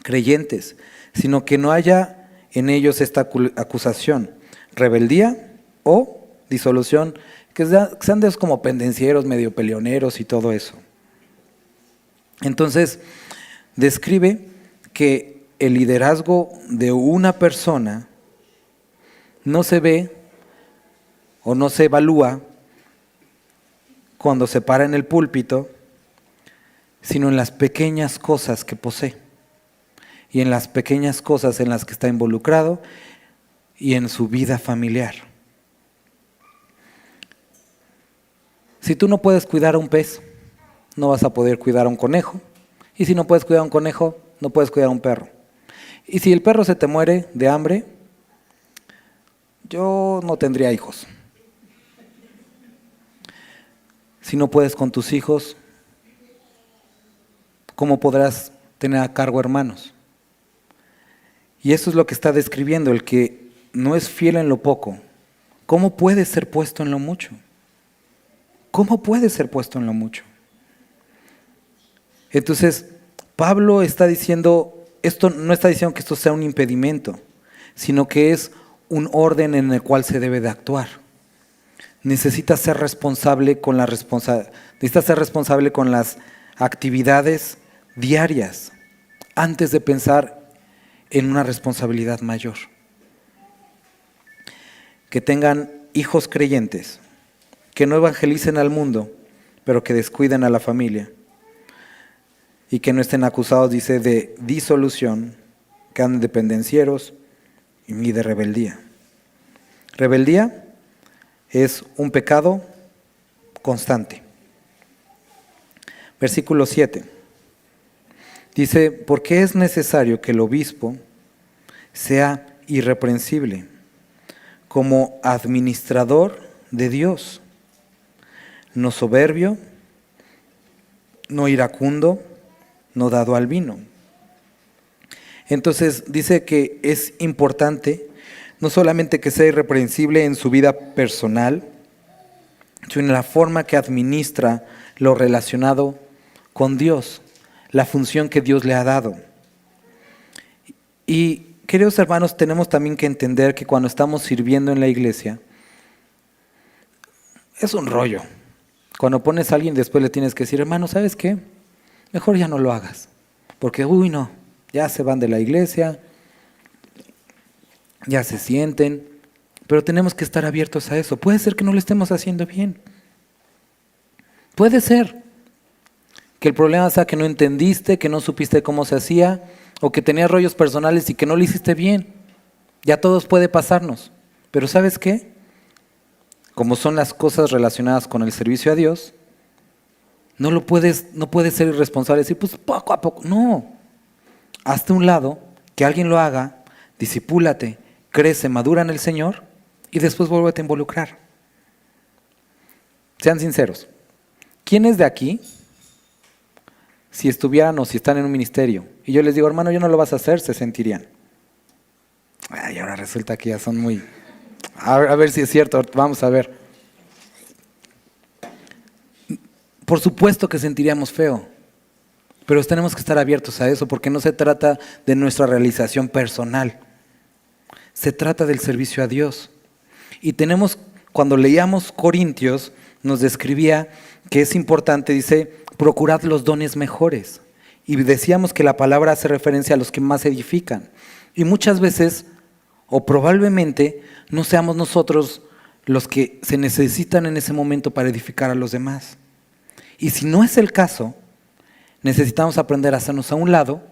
creyentes, sino que no haya en ellos esta acusación, rebeldía o disolución, que sean de esos como pendencieros, medio peleoneros y todo eso. Entonces, describe que el liderazgo de una persona no se ve o no se evalúa cuando se para en el púlpito, sino en las pequeñas cosas que posee y en las pequeñas cosas en las que está involucrado y en su vida familiar. Si tú no puedes cuidar a un pez, no vas a poder cuidar a un conejo, y si no puedes cuidar a un conejo, no puedes cuidar a un perro. Y si el perro se te muere de hambre, yo no tendría hijos. Si no puedes con tus hijos, ¿cómo podrás tener a cargo hermanos? Y eso es lo que está describiendo, el que no es fiel en lo poco. ¿Cómo puede ser puesto en lo mucho? ¿Cómo puede ser puesto en lo mucho? Entonces, Pablo está diciendo, esto no está diciendo que esto sea un impedimento, sino que es un orden en el cual se debe de actuar. Necesitas ser responsable con las actividades diarias antes de pensar en una responsabilidad mayor. Que tengan hijos creyentes, que no evangelicen al mundo, pero que descuiden a la familia. Y que no estén acusados, dice, de disolución, que anden de pendencieros ni de rebeldía. Rebeldía es un pecado constante. Versículo 7. Dice, porque es necesario que el obispo sea irreprensible como administrador de Dios, no soberbio, no iracundo, no dado al vino. Entonces dice que es importante No solamente que sea irreprensible en su vida personal, sino en la forma que administra lo relacionado con Dios, la función que Dios le ha dado. Y queridos hermanos, tenemos también que entender que cuando estamos sirviendo en la iglesia, es un rollo. Cuando pones a alguien, después le tienes que decir, hermano, ¿sabes qué? Mejor ya no lo hagas. Porque, no, ya se van de la iglesia, ya se sienten. Pero tenemos que estar abiertos a eso. Puede ser que no lo estemos haciendo bien. Puede ser que el problema sea que no entendiste, que no supiste cómo se hacía, o que tenías rollos personales y que no lo hiciste bien. Ya a todos puede pasarnos. Pero ¿sabes qué? Como son las cosas relacionadas con el servicio a Dios, no puedes ser irresponsable y decir, pues poco a poco. No. Hazte un lado, que alguien lo haga, discipúlate, crece, madura en el Señor y después vuélvete a involucrar. Sean sinceros. ¿Quiénes de aquí, si estuvieran o si están en un ministerio, y yo les digo, hermano, yo no lo vas a hacer, se sentirían? Ay, ahora resulta que ya son muy... A ver si es cierto, vamos a ver. Por supuesto que sentiríamos feo, pero tenemos que estar abiertos a eso, porque no se trata de nuestra realización personal, se trata del servicio a Dios. Y cuando leíamos Corintios, nos describía que es importante, dice, procurad los dones mejores. Y decíamos que la palabra hace referencia a los que más edifican. Y muchas veces, o probablemente, no seamos nosotros los que se necesitan en ese momento para edificar a los demás. Y si no es el caso, necesitamos aprender a hacernos a un lado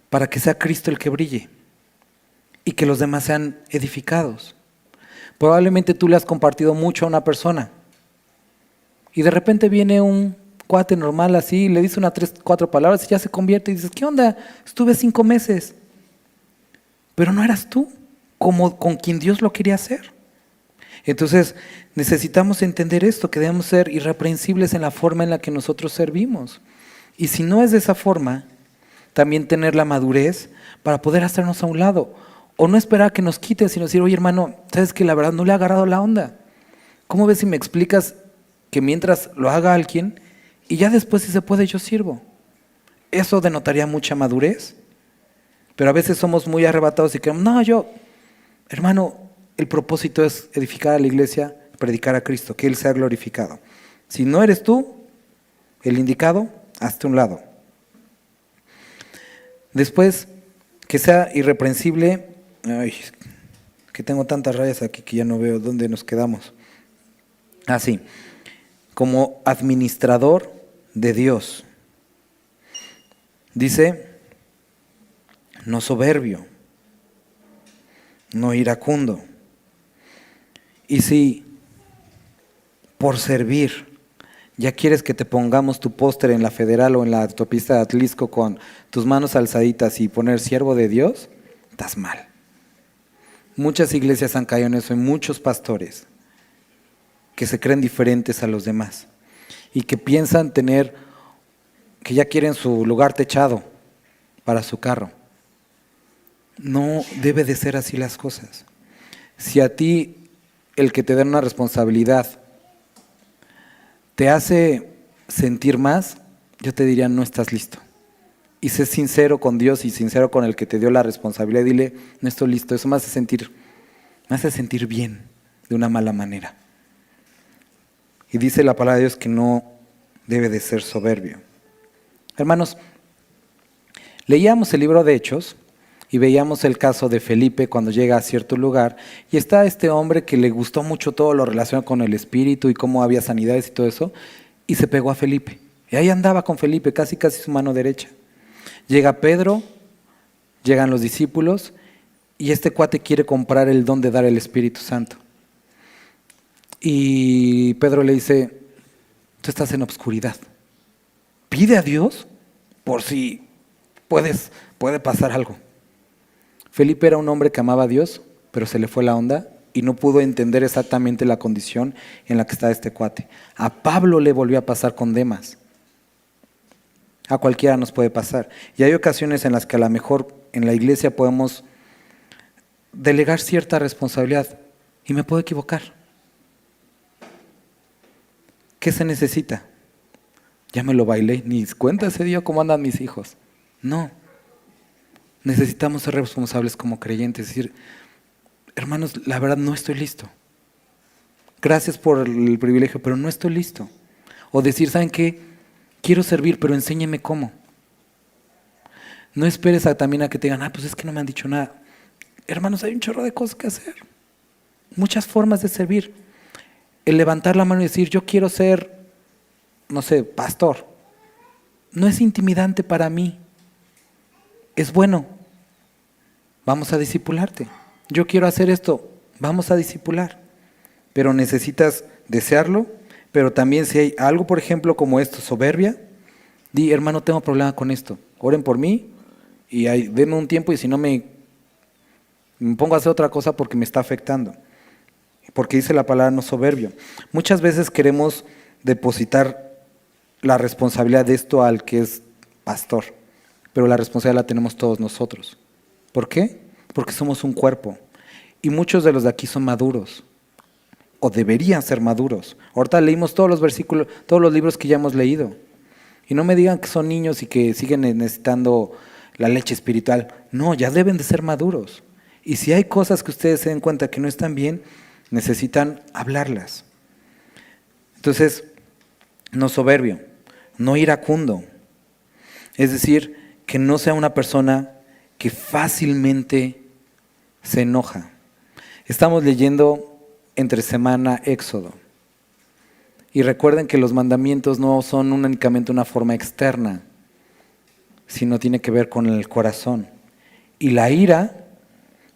para que sea Cristo el que brille y que los demás sean edificados. Probablemente tú le has compartido mucho a una persona y de repente viene un cuate normal así, le dice 3, 4 palabras y ya se convierte y dices, ¿qué onda? Estuve 5 meses. Pero no eras tú, como con quien Dios lo quería hacer. Entonces necesitamos entender esto, que debemos ser irreprensibles en la forma en la que nosotros servimos. Y si no es de esa forma, también tener la madurez para poder hacernos a un lado. O no esperar que nos quiten, sino decir, oye hermano, ¿sabes que la verdad no le ha agarrado la onda? ¿Cómo ves si me explicas que mientras lo haga alguien y ya después si se puede yo sirvo? Eso denotaría mucha madurez. Pero a veces somos muy arrebatados y creemos, hermano, el propósito es edificar a la iglesia, predicar a Cristo, que Él sea glorificado. Si no eres tú el indicado, hazte un lado. Después, que sea irreprensible. Ay, que tengo tantas rayas aquí que ya no veo dónde nos quedamos. Así, como administrador de Dios. Dice, no soberbio, no iracundo. Y si por servir ya quieres que te pongamos tu póster en la Federal o en la autopista de Atlisco con tus manos alzaditas y poner siervo de Dios, estás mal. Muchas iglesias han caído en eso, y muchos pastores que se creen diferentes a los demás y que piensan que ya quieren su lugar techado para su carro. No debe de ser así las cosas. Si a ti el que te den una responsabilidad te hace sentir más, yo te diría no estás listo. Y sé sincero con Dios y sincero con el que te dio la responsabilidad. Dile, no estoy listo. Eso me hace sentir bien de una mala manera. Y dice la palabra de Dios que no debe de ser soberbio. Hermanos, leíamos el libro de Hechos y veíamos el caso de Felipe cuando llega a cierto lugar y está este hombre que le gustó mucho todo lo relacionado con el espíritu y cómo había sanidades y todo eso, y se pegó a Felipe. Y ahí andaba con Felipe, casi su mano derecha. Llega Pedro, llegan los discípulos y este cuate quiere comprar el don de dar el Espíritu Santo. Y Pedro le dice, tú estás en obscuridad. Pide a Dios por si puede pasar algo. Felipe era un hombre que amaba a Dios, pero se le fue la onda y no pudo entender exactamente la condición en la que está este cuate. A Pablo le volvió a pasar con Demas. A cualquiera nos puede pasar. Y hay ocasiones en las que a lo mejor en la iglesia podemos delegar cierta responsabilidad y me puedo equivocar. ¿Qué se necesita? Ya me lo bailé, ni cuenta ese día cómo andan mis hijos. No. Necesitamos ser responsables como creyentes, decir, hermanos, la verdad no estoy listo. Gracias por el privilegio, pero no estoy listo. O decir, ¿saben qué? Quiero servir, pero enséñeme cómo. No esperes también a que te digan, pues es que no me han dicho nada. Hermanos, hay un chorro de cosas que hacer. Muchas formas de servir. El levantar la mano y decir, yo quiero ser, no sé, pastor. No es intimidante para mí. Es bueno. Vamos a discipularte. Yo quiero hacer esto. Vamos a discipular. Pero necesitas desearlo. Pero también si hay algo, por ejemplo, como esto, soberbia, di, hermano, tengo problema con esto. Oren por mí y denme un tiempo y si no me pongo a hacer otra cosa porque me está afectando. Porque dice la palabra no soberbio. Muchas veces queremos depositar la responsabilidad de esto al que es pastor, pero la responsabilidad la tenemos todos nosotros. ¿Por qué? Porque somos un cuerpo y muchos de los de aquí son maduros o deberían ser maduros. Ahorita leímos todos los versículos, todos los libros que ya hemos leído y no me digan que son niños y que siguen necesitando la leche espiritual. No, ya deben de ser maduros. Y si hay cosas que ustedes se den cuenta que no están bien, necesitan hablarlas. Entonces, no soberbio, no iracundo. Es decir, que no sea una persona que fácilmente se enoja. Estamos leyendo entre semana Éxodo. Y recuerden que los mandamientos no son únicamente una forma externa, sino tiene que ver con el corazón. Y la ira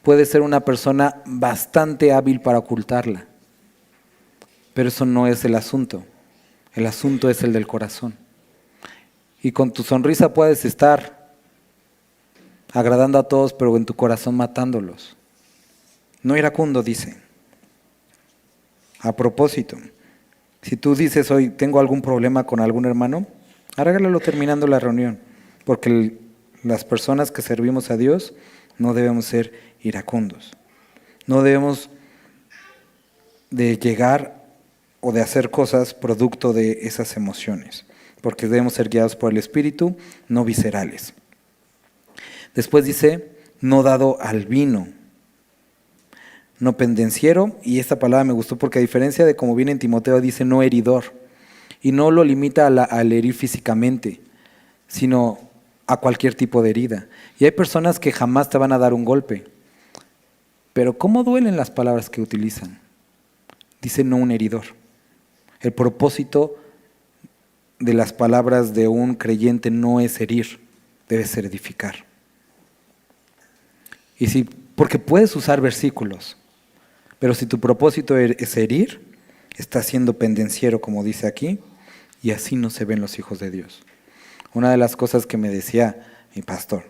puede ser una persona bastante hábil para ocultarla. Pero eso no es el asunto. El asunto es el del corazón. Y con tu sonrisa puedes estar agradando a todos, pero en tu corazón matándolos. No iracundo, dice. A propósito, si tú dices hoy tengo algún problema con algún hermano, arréglalo terminando la reunión. Porque las personas que servimos a Dios no debemos ser iracundos. No debemos de llegar o de hacer cosas producto de esas emociones, porque debemos ser guiados por el Espíritu, no viscerales. Después dice, no dado al vino, no pendenciero, y esta palabra me gustó porque a diferencia de como viene en Timoteo, dice no heridor, y no lo limita al herir físicamente, sino a cualquier tipo de herida. Y hay personas que jamás te van a dar un golpe, pero ¿cómo duelen las palabras que utilizan? Dice no un heridor. El propósito de las palabras de un creyente no es herir, debe ser edificar. Y si, porque puedes usar versículos, pero si tu propósito es herir, estás siendo pendenciero, como dice aquí, y así no se ven los hijos de Dios. Una de las cosas que me decía mi pastor,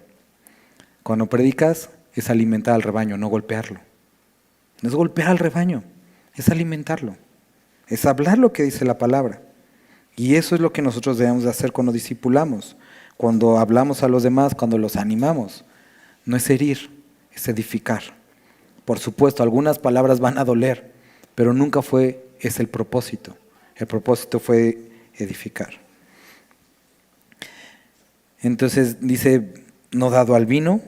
cuando predicas es alimentar al rebaño, no golpearlo. No es golpear al rebaño, es alimentarlo. Es hablar lo que dice la palabra. Y eso es lo que nosotros debemos de hacer cuando discipulamos, cuando hablamos a los demás, cuando los animamos. No es herir, es edificar. Por supuesto, algunas palabras van a doler, pero nunca fue ese el propósito. El propósito fue edificar. Entonces dice, no dado al vino,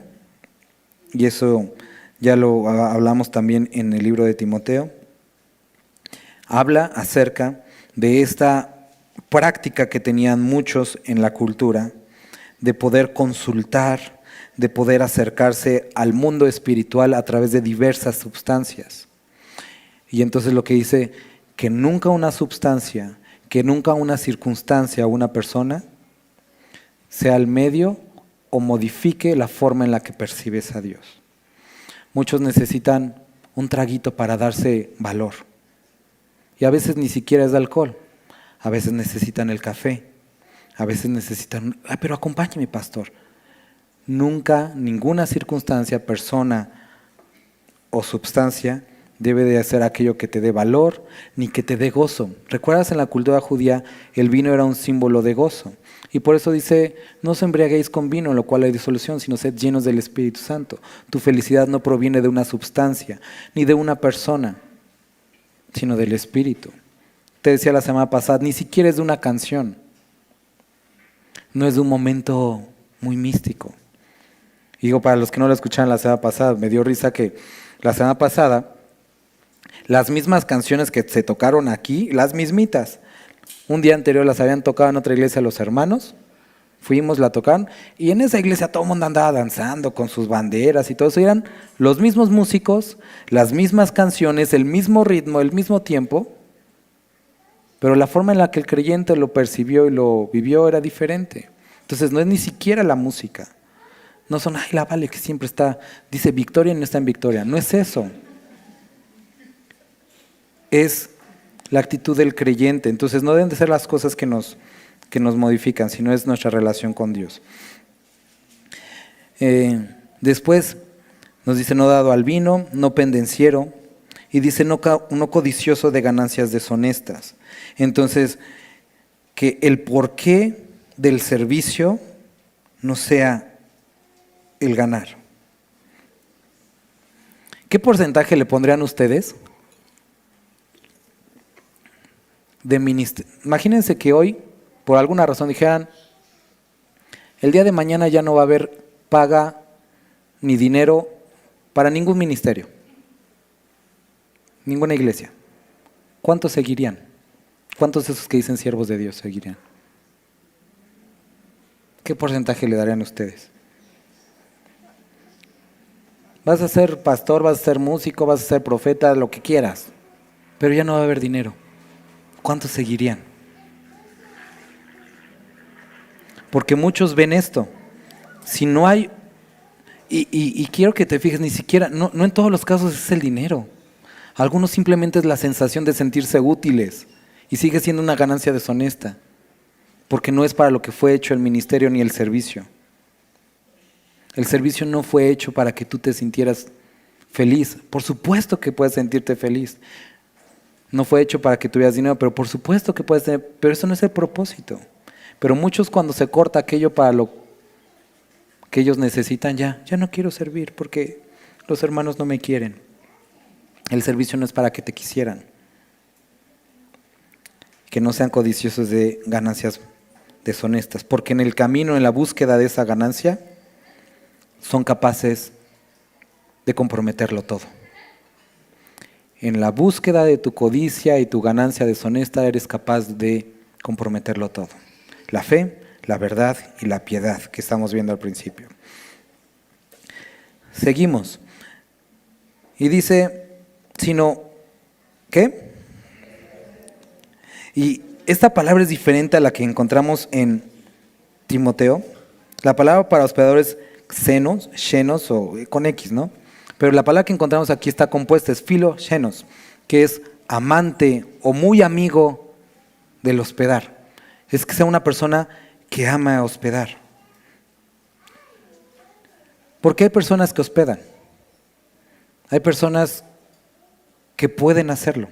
y eso ya lo hablamos también en el libro de Timoteo. Habla acerca de esta práctica que tenían muchos en la cultura, de poder consultar, de poder acercarse al mundo espiritual a través de diversas sustancias. Y entonces lo que dice, que nunca una sustancia, que nunca una circunstancia o una persona sea el medio o modifique la forma en la que percibes a Dios. Muchos necesitan un traguito para darse valor. Y a veces ni siquiera es de alcohol. A veces necesitan el café. A veces necesitan, pero acompáñeme, pastor. Nunca, ninguna circunstancia, persona o sustancia debe de ser aquello que te dé valor, ni que te dé gozo. ¿Recuerdas en la cultura judía el vino era un símbolo de gozo? Y por eso dice, no os embriaguéis con vino, en lo cual hay disolución, sino sed llenos del Espíritu Santo. Tu felicidad no proviene de una substancia, ni de una persona, sino del Espíritu. Te decía la semana pasada, ni siquiera es de una canción. No es de un momento muy místico. Y digo, para los que no lo escucharon la semana pasada, me dio risa que la semana pasada, las mismas canciones que se tocaron aquí, las mismitas, un día anterior las habían tocado en otra iglesia los hermanos, fuimos, la tocaron, y en esa iglesia todo el mundo andaba danzando con sus banderas y todo eso, y eran los mismos músicos, las mismas canciones, el mismo ritmo, el mismo tiempo, pero la forma en la que el creyente lo percibió y lo vivió era diferente. Entonces no es ni siquiera la música. No son, ay, la Vale que siempre está, dice victoria y no está en victoria. No es eso. Es la actitud del creyente. Entonces no deben de ser las cosas que nos modifican, sino es nuestra relación con Dios. Después nos dice no dado al vino, no pendenciero, y dice no codicioso de ganancias deshonestas. Entonces, que el porqué del servicio no sea el ganar. ¿Qué porcentaje le pondrían ustedes de ministerio? Imagínense que hoy, por alguna razón, dijeran, el día de mañana ya no va a haber paga ni dinero para ningún ministerio, ninguna iglesia. ¿Cuántos seguirían? ¿Cuántos de esos que dicen siervos de Dios seguirían? ¿Qué porcentaje le darían a ustedes? Vas a ser pastor, vas a ser músico, vas a ser profeta, lo que quieras, pero ya no va a haber dinero. ¿Cuántos seguirían? Porque muchos ven esto. Si no hay, y quiero que te fijes, ni siquiera, no en todos los casos es el dinero. Algunos simplemente es la sensación de sentirse útiles y sigue siendo una ganancia deshonesta, porque no es para lo que fue hecho el ministerio ni el servicio. El servicio no fue hecho para que tú te sintieras feliz. Por supuesto que puedes sentirte feliz. No fue hecho para que tuvieras dinero, pero por supuesto que puedes tener, pero eso no es el propósito. Pero muchos cuando se corta aquello para lo que ellos necesitan, ya no quiero servir porque los hermanos no me quieren. El servicio no es para que te quisieran. Que no sean codiciosos de ganancias deshonestas, porque en el camino, en la búsqueda de esa ganancia, son capaces de comprometerlo todo. En la búsqueda de tu codicia y tu ganancia deshonesta eres capaz de comprometerlo todo. La fe, la verdad y la piedad que estamos viendo al principio. Seguimos. Y dice, sino, ¿qué? Y esta palabra es diferente a la que encontramos en Timoteo. La palabra para hospedadores xenos, xenos o con X, ¿no? Pero la palabra que encontramos aquí está compuesta, es filoxenos, que es amante o muy amigo del hospedar. Es que sea una persona que ama hospedar. Porque hay personas que hospedan. Hay personas que pueden hacerlo.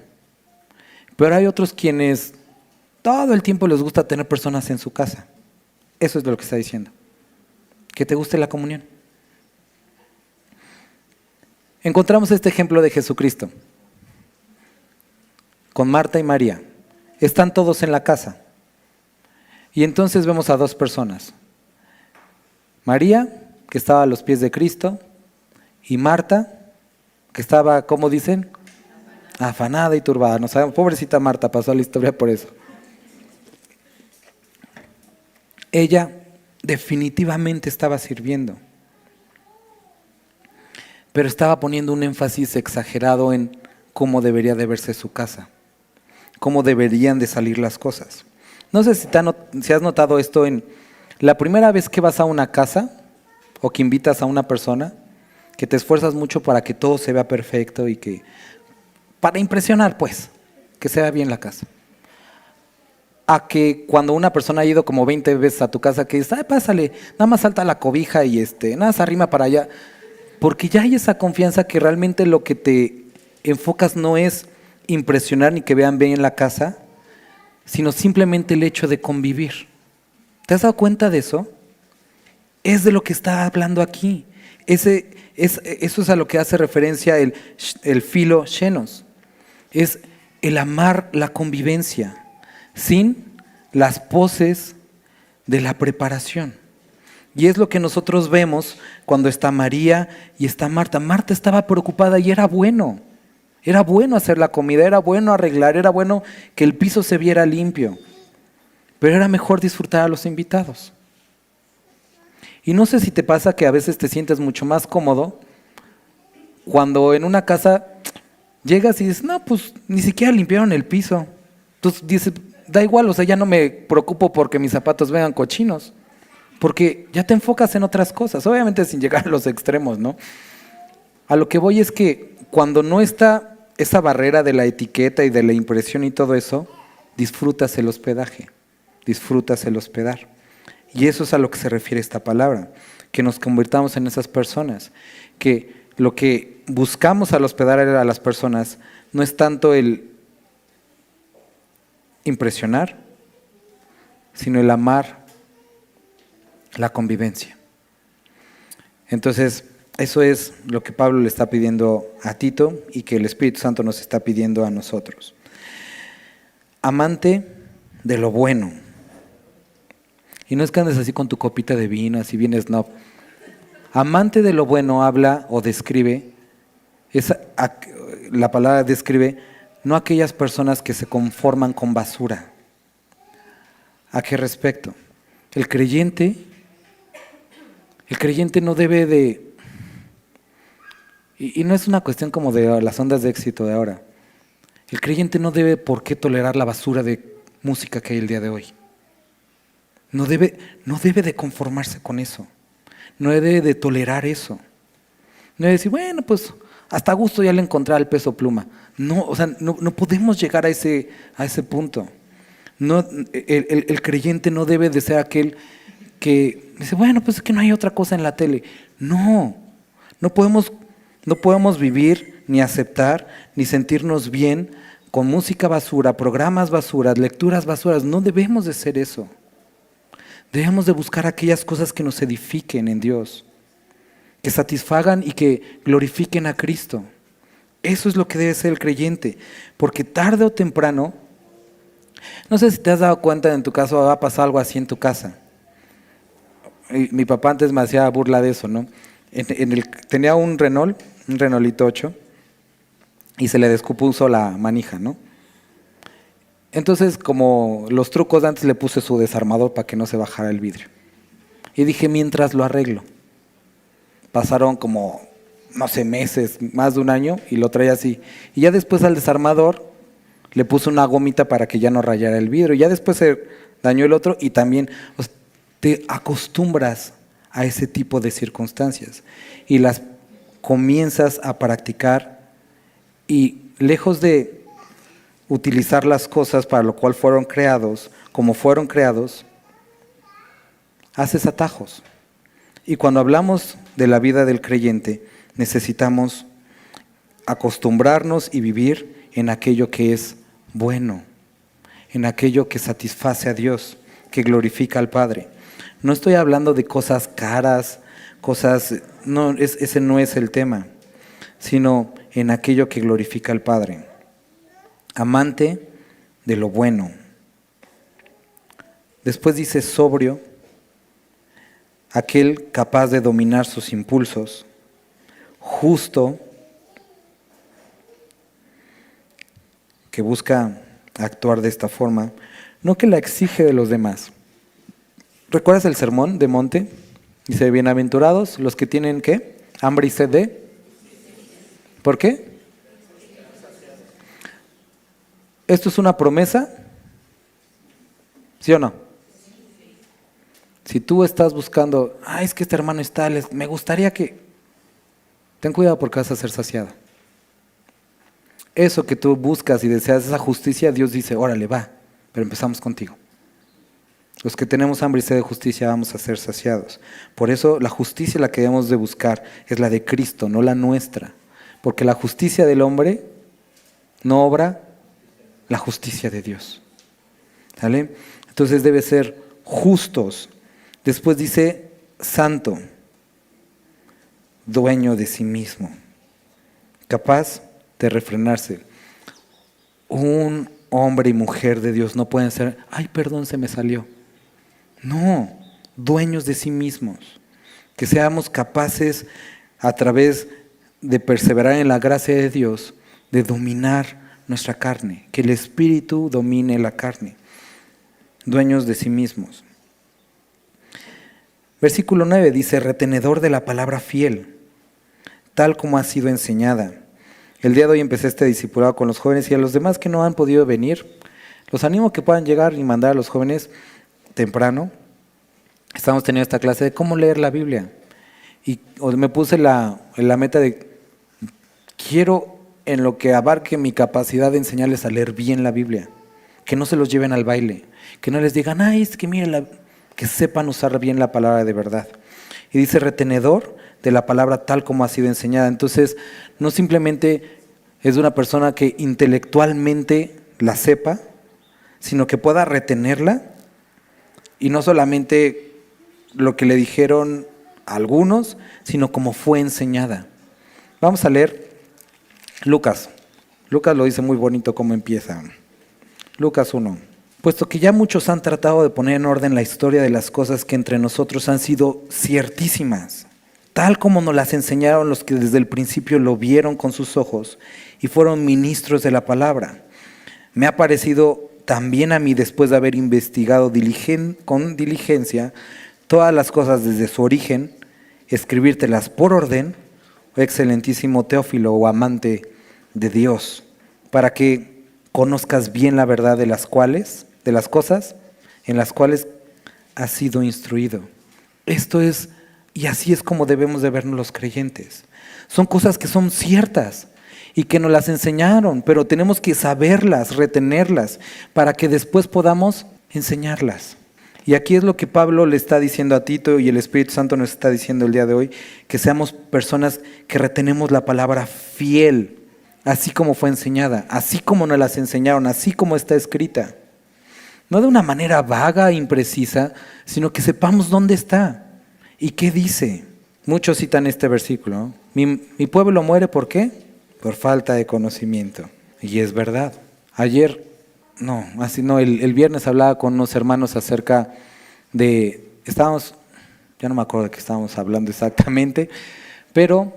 Pero hay otros quienes todo el tiempo les gusta tener personas en su casa. Eso es lo que está diciendo. Que te guste la comunión. Encontramos este ejemplo de Jesucristo con Marta y María. Están todos en la casa. Y entonces vemos a dos personas. María, que estaba a los pies de Cristo, y Marta, que estaba, ¿cómo dicen? Afanada y turbada. No sabemos, pobrecita Marta, pasó a la historia por eso. Ella definitivamente estaba sirviendo, pero estaba poniendo un énfasis exagerado en cómo debería de verse su casa, cómo deberían de salir las cosas. No sé si has notado esto en la primera vez que vas a una casa o que invitas a una persona, que te esfuerzas mucho para que todo se vea perfecto y que, para impresionar pues, que se vea bien la casa. A que cuando una persona ha ido como 20 veces a tu casa, que dices, ay, pásale, nada más salta la cobija y nada se arrima para allá. Porque ya hay esa confianza que realmente lo que te enfocas no es impresionar ni que vean bien en la casa, sino simplemente el hecho de convivir. ¿Te has dado cuenta de eso? Es de lo que está hablando aquí. Eso es a lo que hace referencia el philoxenos. Es el amar la convivencia sin las poses de la preparación. Y es lo que nosotros vemos cuando está María y está Marta. Marta estaba preocupada y era bueno. Era bueno hacer la comida, era bueno arreglar, era bueno que el piso se viera limpio. Pero era mejor disfrutar a los invitados. Y no sé si te pasa que a veces te sientes mucho más cómodo cuando en una casa llegas y dices, no, pues ni siquiera limpiaron el piso. Entonces dices, da igual, o sea, ya no me preocupo porque mis zapatos vengan cochinos. Porque ya te enfocas en otras cosas, obviamente sin llegar a los extremos, ¿no? A lo que voy es que cuando no está esa barrera de la etiqueta y de la impresión y todo eso, disfrutas el hospedaje, disfrutas el hospedar. Y eso es a lo que se refiere esta palabra, que nos convirtamos en esas personas, que lo que buscamos al hospedar a las personas no es tanto el impresionar, sino el amar la convivencia. Entonces, eso es lo que Pablo le está pidiendo a Tito y que el Espíritu Santo nos está pidiendo a nosotros. Amante de lo bueno. Y no es que andes así con tu copita de vino, así bien snob. Amante de lo bueno habla o describe, la palabra describe, no aquellas personas que se conforman con basura. ¿A qué respecto? El creyente no debe de, y no es una cuestión como de las ondas de éxito de ahora, el creyente no debe por qué tolerar la basura de música que hay el día de hoy. No debe de conformarse con eso, no debe de tolerar eso, no debe decir, bueno, pues hasta a gusto ya le encontré el Peso Pluma. No, o sea, no podemos llegar a ese punto. No, el creyente no debe de ser aquel que dice, bueno, pues es que no hay otra cosa en la tele. No podemos vivir, ni aceptar, ni sentirnos bien con música basura, programas basuras, lecturas basuras. No debemos de ser eso. Debemos de buscar aquellas cosas que nos edifiquen en Dios, que satisfagan y que glorifiquen a Cristo. Eso es lo que debe ser el creyente, porque tarde o temprano, no sé si te has dado cuenta, en tu caso va a pasar algo así en tu casa. Mi papá antes me hacía burla de eso, ¿no? Tenía un Renaultito 8, y se le descompuso la manija, ¿no? Entonces, como los trucos de antes, le puse su desarmador para que no se bajara el vidrio. Y dije, mientras lo arreglo. Pasaron como, no sé, meses, más de un año, y lo traía así. Y ya después al desarmador le puse una gomita para que ya no rayara el vidrio. Y ya después se dañó el otro y también te acostumbras a ese tipo de circunstancias. Y las comienzas a practicar y lejos de utilizar las cosas para lo cual fueron creados, como fueron creados, haces atajos. Y cuando hablamos de la vida del creyente, necesitamos acostumbrarnos y vivir en aquello que es bueno, en aquello que satisface a Dios, que glorifica al Padre. No estoy hablando de cosas caras, ese no es el tema, sino en aquello que glorifica al Padre. Amante de lo bueno. Después dice sobrio, aquel capaz de dominar sus impulsos, justo, que busca actuar de esta forma, no que la exige de los demás. ¿Recuerdas el sermón de monte? Dice, bienaventurados los que tienen, ¿qué? Hambre y sed de. ¿Por qué? ¿Esto es una promesa? ¿Sí o no? Si tú estás buscando, es que este hermano está, me gustaría que. Ten cuidado porque vas a ser saciado. Eso que tú buscas y deseas, esa justicia, Dios dice, órale, va, pero empezamos contigo. Los que tenemos hambre y sed de justicia vamos a ser saciados. Por eso la justicia la que debemos de buscar es la de Cristo, no la nuestra. Porque la justicia del hombre no obra la justicia de Dios. ¿Sale? Entonces debe ser justos. Después dice santo, dueño de sí mismo, capaz de refrenarse. Un hombre y mujer de Dios no pueden ser, ay, perdón, se me salió. No, dueños de sí mismos. Que seamos capaces, a través de perseverar en la gracia de Dios, de dominar nuestra carne, que el Espíritu domine la carne. Dueños de sí mismos. Versículo 9 dice, retenedor de la palabra fiel, tal como ha sido enseñada. El día de hoy empecé este discipulado con los jóvenes y a los demás que no han podido venir, los animo a que puedan llegar y mandar a los jóvenes temprano. Estamos teniendo esta clase de cómo leer la Biblia. Y me puse la meta de, quiero en lo que abarque mi capacidad de enseñarles a leer bien la Biblia. Que no se los lleven al baile. Que no les digan, ay, es que miren, que sepan usar bien la palabra de verdad. Y dice retenedor de la palabra tal como ha sido enseñada. Entonces, no simplemente es de una persona que intelectualmente la sepa, sino que pueda retenerla y no solamente lo que le dijeron a algunos, sino como fue enseñada. Vamos a leer Lucas. Lucas lo dice muy bonito cómo empieza. Lucas 1. Puesto que ya muchos han tratado de poner en orden la historia de las cosas que entre nosotros han sido ciertísimas, tal como nos las enseñaron los que desde el principio lo vieron con sus ojos y fueron ministros de la palabra. Me ha parecido también a mí, después de haber investigado con diligencia todas las cosas desde su origen, escribírtelas por orden, oh excelentísimo Teófilo, o amante de Dios, para que conozcas bien la verdad de las cosas en las cuales has sido instruido. Esto es, y así es como debemos de vernos los creyentes. Son cosas que son ciertas y que nos las enseñaron, pero tenemos que saberlas, retenerlas, para que después podamos enseñarlas. Y aquí es lo que Pablo le está diciendo a Tito y el Espíritu Santo nos está diciendo el día de hoy, que seamos personas que retenemos la palabra fiel, así como fue enseñada, así como nos las enseñaron, así como está escrita. No de una manera vaga e imprecisa, sino que sepamos dónde está y qué dice. Muchos citan este versículo, ¿no? Mi pueblo muere, ¿por qué? Por falta de conocimiento. Y es verdad. El viernes hablaba con unos hermanos acerca de, ya no me acuerdo de qué estábamos hablando exactamente, pero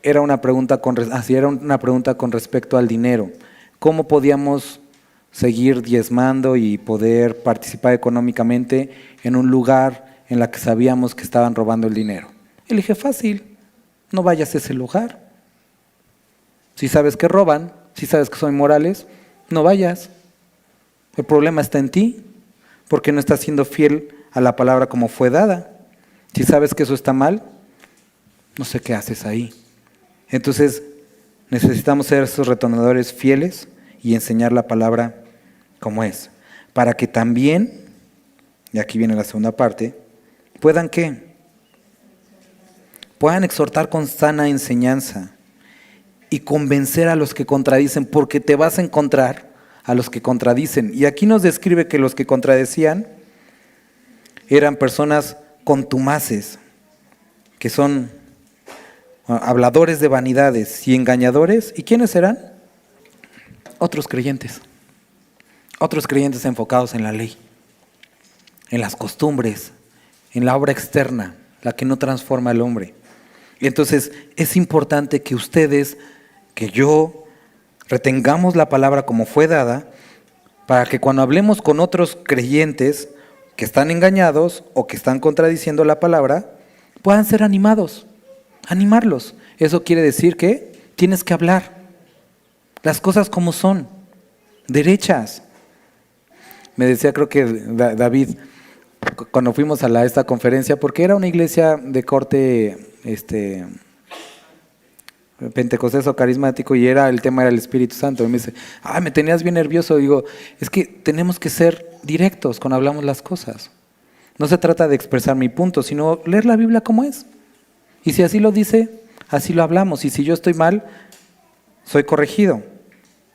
era una pregunta con respecto al dinero. ¿Cómo podíamos seguir diezmando y poder participar económicamente en un lugar en la que sabíamos que estaban robando el dinero? Y le dije, fácil, no vayas a ese lugar. Si sabes que roban, si sabes que son inmorales, no vayas. El problema está en ti, porque no estás siendo fiel a la palabra como fue dada. Si sabes que eso está mal, no sé qué haces ahí. Entonces, necesitamos ser esos retornadores fieles y enseñar la palabra como es, para que también, y aquí viene la segunda parte, puedan ¿qué? Puedan exhortar con sana enseñanza y convencer a los que contradicen, porque te vas a encontrar a los que contradicen. Y aquí nos describe que los que contradecían eran personas contumaces, que son habladores de vanidades y engañadores. ¿Y quiénes eran? Otros creyentes enfocados en la ley, en las costumbres, en la obra externa, la que no transforma al hombre. Y entonces es importante que ustedes, que yo, retengamos la palabra como fue dada, para que cuando hablemos con otros creyentes que están engañados o que están contradiciendo la palabra, puedan ser animarlos. Eso quiere decir que tienes que hablar las cosas como son, derechas. Me decía, creo que David, cuando fuimos a esta conferencia, porque era una iglesia de corte pentecostés o carismático, y el tema era el Espíritu Santo. Y me dice, me tenías bien nervioso. Digo, es que tenemos que ser directos cuando hablamos las cosas. No se trata de expresar mi punto, sino leer la Biblia como es. Y si así lo dice, así lo hablamos. Y si yo estoy mal, soy corregido.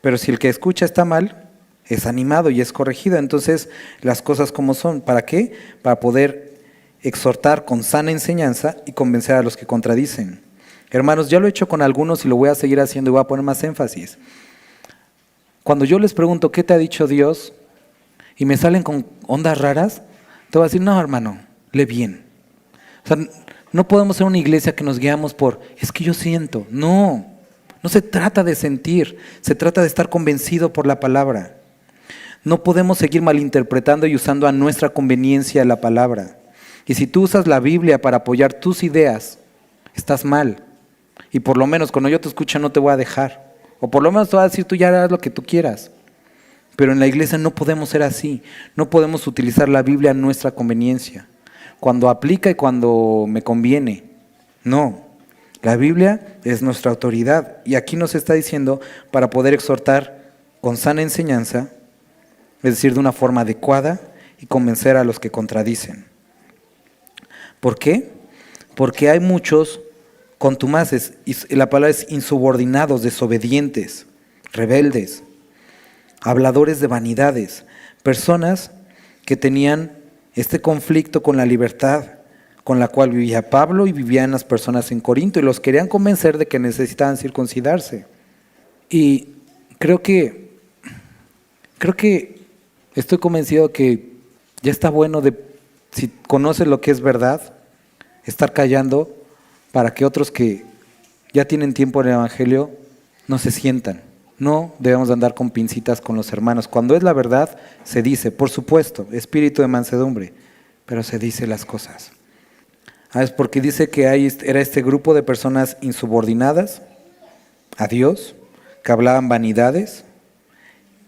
Pero si el que escucha está mal, es animado y es corregido. Entonces, las cosas como son. ¿Para qué? Para poder exhortar con sana enseñanza y convencer a los que contradicen. Hermanos, ya lo he hecho con algunos y lo voy a seguir haciendo y voy a poner más énfasis. Cuando yo les pregunto, ¿qué te ha dicho Dios? Y me salen con ondas raras, te voy a decir, no, hermano, lee bien. O sea, no podemos ser una iglesia que nos guiamos por, es que yo siento. No, no se trata de sentir, se trata de estar convencido por la palabra. No podemos seguir malinterpretando y usando a nuestra conveniencia la palabra. Y si tú usas la Biblia para apoyar tus ideas, estás mal. Y por lo menos cuando yo te escucho no te voy a dejar. O por lo menos te voy a decir, tú ya harás lo que tú quieras. Pero en la iglesia no podemos ser así. No podemos utilizar la Biblia a nuestra conveniencia. Cuando aplica y cuando me conviene. No. La Biblia es nuestra autoridad. Y aquí nos está diciendo para poder exhortar con sana enseñanza, es decir, de una forma adecuada y convencer a los que contradicen. ¿Por qué? Porque hay muchos contumaces, y la palabra es insubordinados, desobedientes, rebeldes, habladores de vanidades, personas que tenían este conflicto con la libertad con la cual vivía Pablo y vivían las personas en Corinto y los querían convencer de que necesitaban circuncidarse. Y creo que estoy convencido que ya está bueno de, si conoces lo que es verdad, estar callando para que otros que ya tienen tiempo en el Evangelio no se sientan. No debemos de andar con pincitas con los hermanos. Cuando es la verdad, se dice, por supuesto, espíritu de mansedumbre, pero se dice las cosas. Es porque dice que era este grupo de personas insubordinadas a Dios, que hablaban vanidades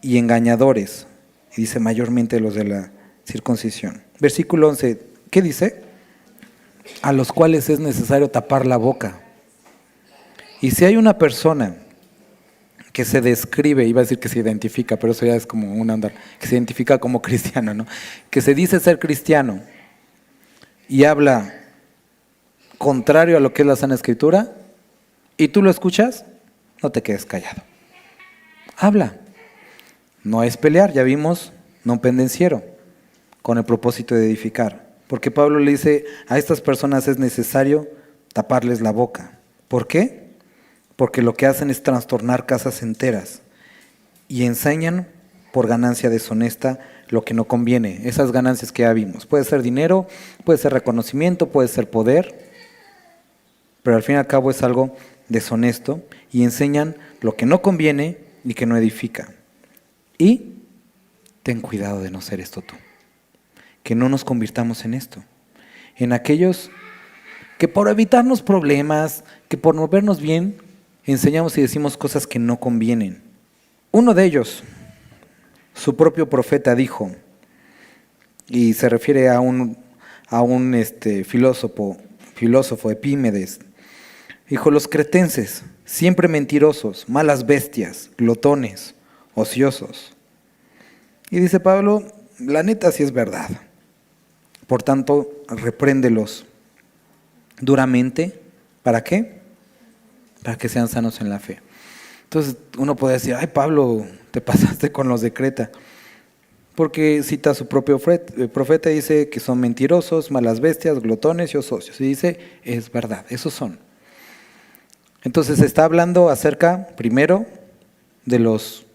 y engañadores. Y dice mayormente los de la circuncisión. Versículo 11, ¿qué dice? A los cuales es necesario tapar la boca. Y si hay una persona que se describe, iba a decir que se identifica, pero eso ya es como una onda, que se identifica como cristiano, ¿no? Que se dice ser cristiano y habla contrario a lo que es la sana escritura, y tú lo escuchas, no te quedes callado. Habla. No es pelear, ya vimos, no pendenciero, con el propósito de edificar. Porque Pablo le dice, a estas personas es necesario taparles la boca. ¿Por qué? Porque lo que hacen es trastornar casas enteras y enseñan por ganancia deshonesta lo que no conviene. Esas ganancias que ya vimos. Puede ser dinero, puede ser reconocimiento, puede ser poder, pero al fin y al cabo es algo deshonesto y enseñan lo que no conviene y que no edifica. Y ten cuidado de no ser esto tú. Que no nos convirtamos en esto. En aquellos que por evitarnos problemas, que por no vernos bien, enseñamos y decimos cosas que no convienen. Uno de ellos, su propio profeta dijo, y se refiere a un filósofo Epímedes, dijo, los cretenses, siempre mentirosos, malas bestias, glotones, ociosos. Y dice Pablo, la neta sí es verdad. Por tanto, repréndelos duramente. ¿Para qué? Para que sean sanos en la fe. Entonces uno puede decir, ay Pablo, te pasaste con los de Creta. Porque cita a su propio profeta y dice que son mentirosos, malas bestias, glotones y ociosos. Y dice, es verdad, esos son. Entonces está hablando acerca, primero, de los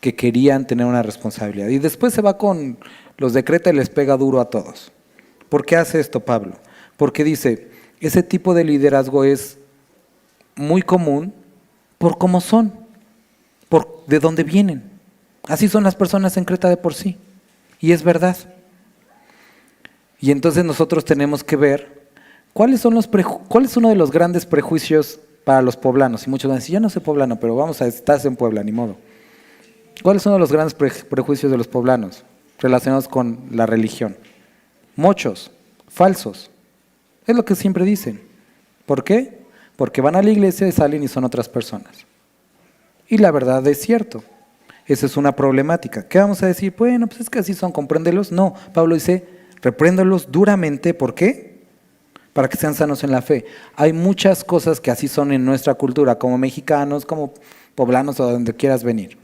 que querían tener una responsabilidad. Y después se va con los de Creta y les pega duro a todos. ¿Por qué hace esto Pablo? Porque dice, ese tipo de liderazgo es muy común por cómo son, por de dónde vienen. Así son las personas en Creta de por sí. Y es verdad. Y entonces nosotros tenemos que ver cuál es uno de los grandes prejuicios para los poblanos. Y muchos van a decir, yo no soy poblano, pero vamos a estar en Puebla, ni modo. ¿Cuáles son los grandes prejuicios de los poblanos relacionados con la religión? Muchos, falsos. Es lo que siempre dicen. ¿Por qué? Porque van a la iglesia y salen y son otras personas. Y la verdad es cierto. Esa es una problemática. ¿Qué vamos a decir? Bueno, pues es que así son, compréndelos. No, Pablo dice, repréndelos duramente. ¿Por qué? Para que sean sanos en la fe. Hay muchas cosas que así son en nuestra cultura, como mexicanos, como poblanos o de donde quieras venir.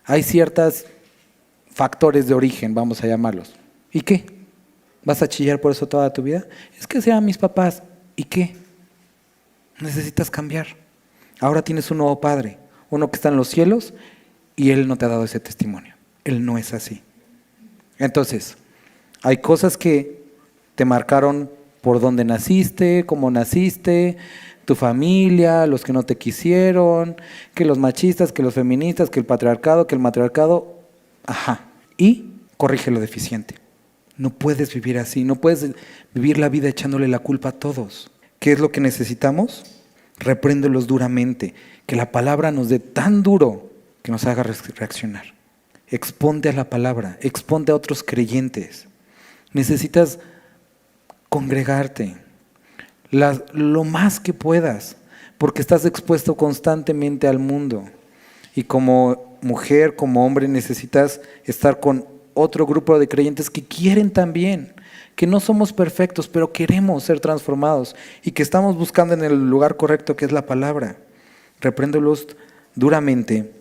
Hay ciertos factores de origen, vamos a llamarlos. ¿Y qué? ¿Vas a chillar por eso toda tu vida? Es que sean mis papás. ¿Y qué? Necesitas cambiar. Ahora tienes un nuevo padre, uno que está en los cielos y él no te ha dado ese testimonio. Él no es así. Entonces, hay cosas que te marcaron por dónde naciste, cómo naciste, tu familia, los que no te quisieron, que los machistas, que los feministas, que el patriarcado, que el matriarcado. Ajá. Y corrige lo deficiente. No puedes vivir así, no puedes vivir la vida echándole la culpa a todos. ¿Qué es lo que necesitamos? Repréndelos duramente, que la palabra nos dé tan duro que nos haga reaccionar. Exponte a la palabra, exponte a otros creyentes. Necesitas congregarte lo más que puedas, porque estás expuesto constantemente al mundo. Y como mujer, como hombre, necesitas estar con otro grupo de creyentes que quieren también, que no somos perfectos, pero queremos ser transformados y que estamos buscando en el lugar correcto, que es la palabra. Repréndelos duramente.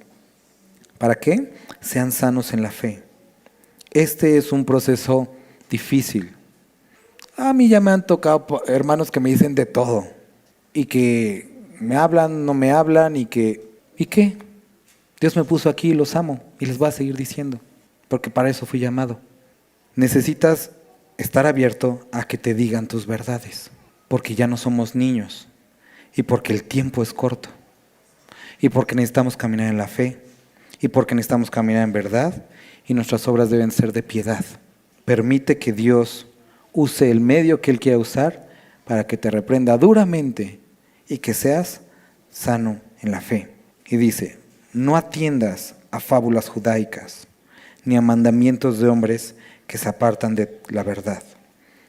¿Para qué? Sean sanos en la fe. Este es un proceso difícil. A mí ya me han tocado hermanos que me dicen de todo y que me hablan, no me hablan ¿y qué? Dios me puso aquí y los amo y les voy a seguir diciendo, porque para eso fui llamado. Necesitas estar abierto a que te digan tus verdades, porque ya no somos niños y porque el tiempo es corto y porque necesitamos caminar en la fe y porque necesitamos caminar en verdad y nuestras obras deben ser de piedad. Permite que Dios use el medio que Él quiera usar para que te reprenda duramente y que seas sano en la fe. Y dice, no atiendas a fábulas judaicas ni a mandamientos de hombres que se apartan de la verdad.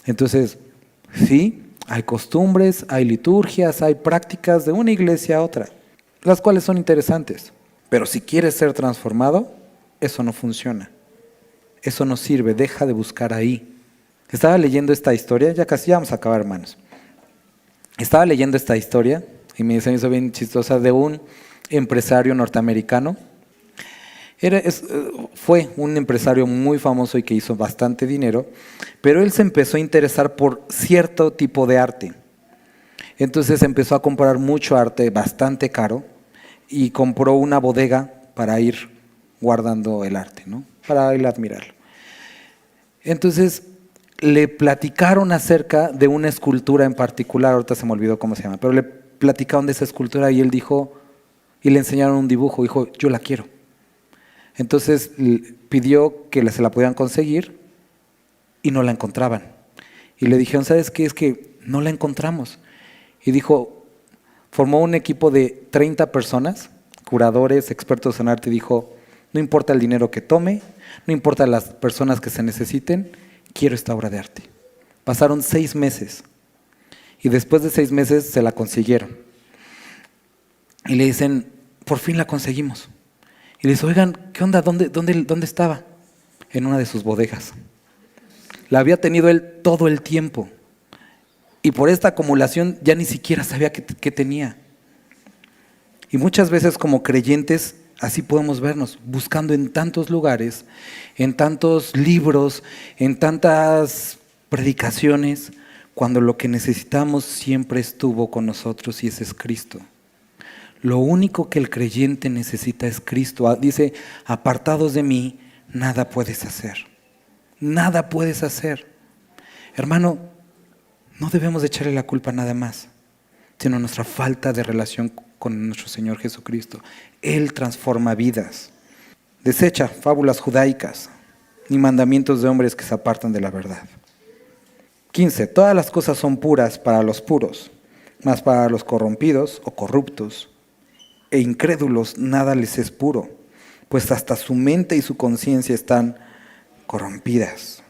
Entonces, sí, hay costumbres, hay liturgias, hay prácticas de una iglesia a otra, las cuales son interesantes. Pero si quieres ser transformado, eso no funciona. Eso no sirve, deja de buscar ahí. Estaba leyendo esta historia, ya casi vamos a acabar, hermanos. Estaba leyendo esta historia y me hizo bien chistosa de un empresario norteamericano. Fue un empresario muy famoso y que hizo bastante dinero, pero él se empezó a interesar por cierto tipo de arte. Entonces empezó a comprar mucho arte bastante caro y compró una bodega para ir guardando el arte, ¿no? Para ir a admirarlo. Entonces le platicaron acerca de una escultura en particular, ahorita se me olvidó cómo se llama, pero le platicaron de esa escultura y él dijo, y le enseñaron un dibujo, dijo, yo la quiero. Entonces pidió que se la pudieran conseguir y no la encontraban. Y le dijeron, ¿sabes qué? Es que no la encontramos. Y dijo, formó un equipo de 30 personas, curadores, expertos en arte, y dijo, no importa el dinero que tome, no importa las personas que se necesiten, quiero esta obra de arte. Pasaron 6 meses y después de 6 meses se la consiguieron. Y le dicen, por fin la conseguimos. Y le dicen, oigan, ¿qué onda? ¿Dónde estaba? En una de sus bodegas. La había tenido él todo el tiempo. Y por esta acumulación ya ni siquiera sabía qué tenía. Y muchas veces como creyentes así podemos vernos, buscando en tantos lugares, en tantos libros, en tantas predicaciones, cuando lo que necesitamos siempre estuvo con nosotros y ese es Cristo. Lo único que el creyente necesita es Cristo. Dice, apartados de mí, nada puedes hacer. Nada puedes hacer. Hermano, no debemos de echarle la culpa a nada más, sino nuestra falta de relación con nuestro Señor Jesucristo. Él transforma vidas. Desecha fábulas judaicas ni mandamientos de hombres que se apartan de la verdad. 15. Todas las cosas son puras para los puros, mas para los corrompidos o corruptos e incrédulos nada les es puro, pues hasta su mente y su conciencia están corrompidas.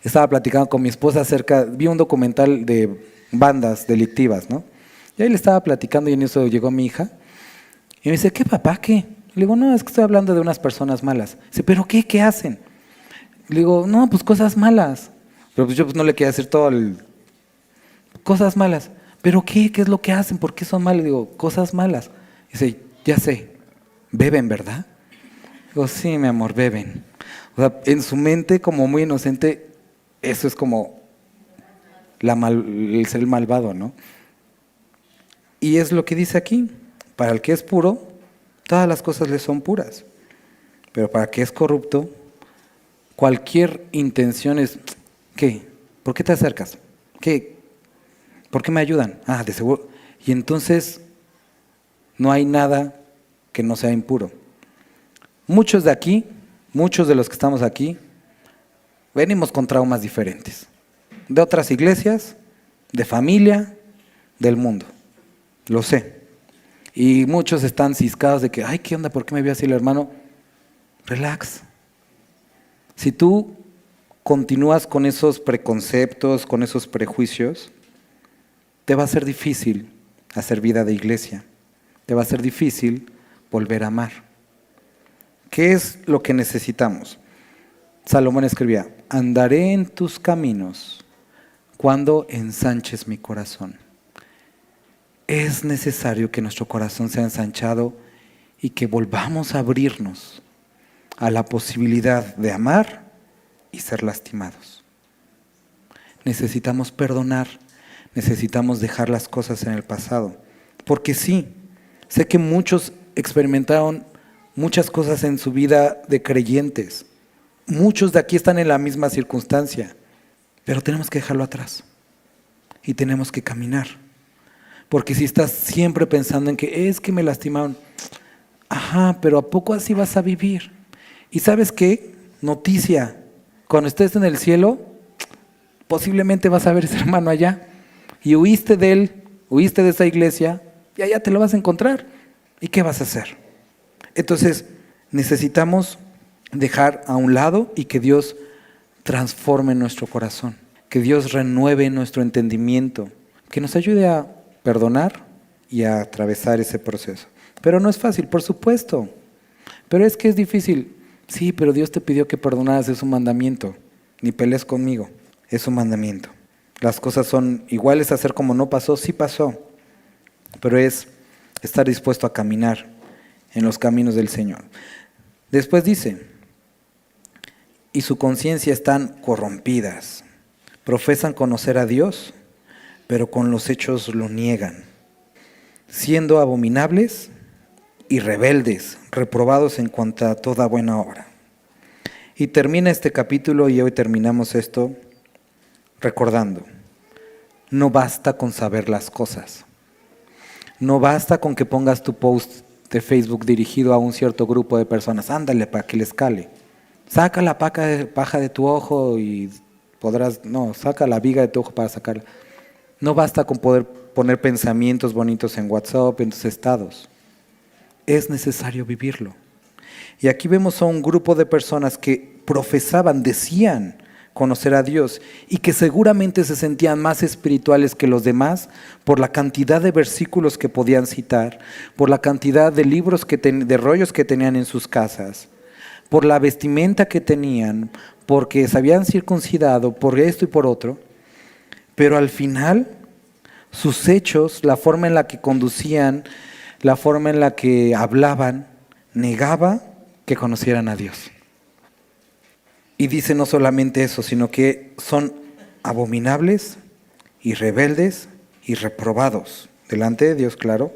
Estaba platicando con mi esposa vi un documental de bandas delictivas, ¿no? Y ahí le estaba platicando y en eso llegó mi hija y me dice, ¿qué papá? ¿Qué? Le digo, no, es que estoy hablando de unas personas malas. Dice, ¿pero qué? ¿Qué hacen? Le digo, no, pues cosas malas. Pero pues yo no le quería decir cosas malas. ¿Pero qué? ¿Qué es lo que hacen? ¿Por qué son malas? Le digo, cosas malas. Dice, ya sé, beben, ¿verdad? Digo, sí, mi amor, beben. O sea, en su mente, como muy inocente, eso es como el ser malvado, ¿no? Y es lo que dice aquí, para el que es puro, todas las cosas le son puras, pero para el que es corrupto, cualquier intención es, ¿qué? ¿Por qué te acercas? ¿Qué? ¿Por qué me ayudan? Ah, de seguro. Y entonces no hay nada que no sea impuro. Muchos de aquí, muchos de los que estamos aquí, venimos con traumas diferentes, de otras iglesias, de familia, del mundo, lo sé. Y muchos están ciscados de que, ay, ¿qué onda? ¿Por qué me vio así el hermano? Relax. Si tú continúas con esos preconceptos, con esos prejuicios, te va a ser difícil hacer vida de iglesia. Te va a ser difícil volver a amar. ¿Qué es lo que necesitamos? Salomón escribía, andaré en tus caminos cuando ensanches mi corazón. Es necesario que nuestro corazón sea ensanchado y que volvamos a abrirnos a la posibilidad de amar y ser lastimados. Necesitamos perdonar, necesitamos dejar las cosas en el pasado. Porque sí, sé que muchos experimentaron muchas cosas en su vida de creyentes. Muchos de aquí están en la misma circunstancia, pero tenemos que dejarlo atrás y tenemos que caminar. Porque si estás siempre pensando en que es que me lastimaron, ajá, pero ¿a poco así vas a vivir? ¿Y sabes qué? Noticia, cuando estés en el cielo, posiblemente vas a ver a ese hermano allá y huiste de él, huiste de esa iglesia y allá te lo vas a encontrar. ¿Y qué vas a hacer? Entonces, necesitamos dejar a un lado y que Dios transforme nuestro corazón, que Dios renueve nuestro entendimiento, que nos ayude a perdonar y a atravesar ese proceso. Pero no es fácil, por supuesto. Pero es que es difícil. Sí, pero Dios te pidió que perdonaras, es un mandamiento. Ni pelees conmigo, es un mandamiento. Las cosas son iguales, hacer como no pasó, sí pasó. Pero es estar dispuesto a caminar en los caminos del Señor. Después dice, y su conciencia están corrompidas. Profesan conocer a Dios, pero con los hechos lo niegan, siendo abominables y rebeldes, reprobados en cuanto a toda buena obra. Y termina este capítulo y hoy terminamos esto recordando, no basta con saber las cosas, no basta con que pongas tu post de Facebook dirigido a un cierto grupo de personas, ándale para que les cale, saca la paja de tu ojo y saca la viga de tu ojo para sacarla. No basta con poder poner pensamientos bonitos en WhatsApp, en tus estados. Es necesario vivirlo. Y aquí vemos a un grupo de personas que profesaban, decían conocer a Dios y que seguramente se sentían más espirituales que los demás por la cantidad de versículos que podían citar, por la cantidad de libros, de rollos que tenían en sus casas, por la vestimenta que tenían, porque se habían circuncidado, por esto y por otro. Pero al final, sus hechos, la forma en la que conducían, la forma en la que hablaban, negaba que conocieran a Dios. Y dice no solamente eso, sino que son abominables y rebeldes y reprobados delante de Dios, claro,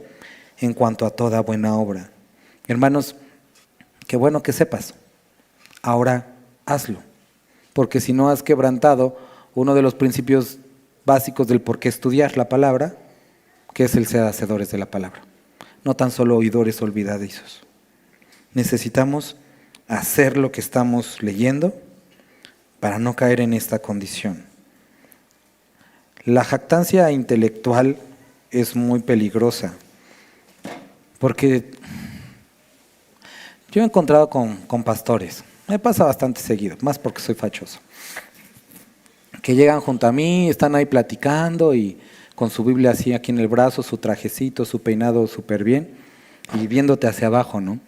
en cuanto a toda buena obra. Hermanos, qué bueno que sepas. Ahora hazlo, porque si no has quebrantado uno de los principios básicos del por qué estudiar la palabra, que es el ser hacedores de la palabra, no tan solo oidores olvidadizos. Necesitamos hacer lo que estamos leyendo para no caer en esta condición. La jactancia intelectual es muy peligrosa, porque yo he encontrado con pastores, me pasa bastante seguido, más porque soy fachoso, que llegan junto a mí, están ahí platicando y con su Biblia así aquí en el brazo, su trajecito, su peinado súper bien y viéndote hacia abajo, ¿no?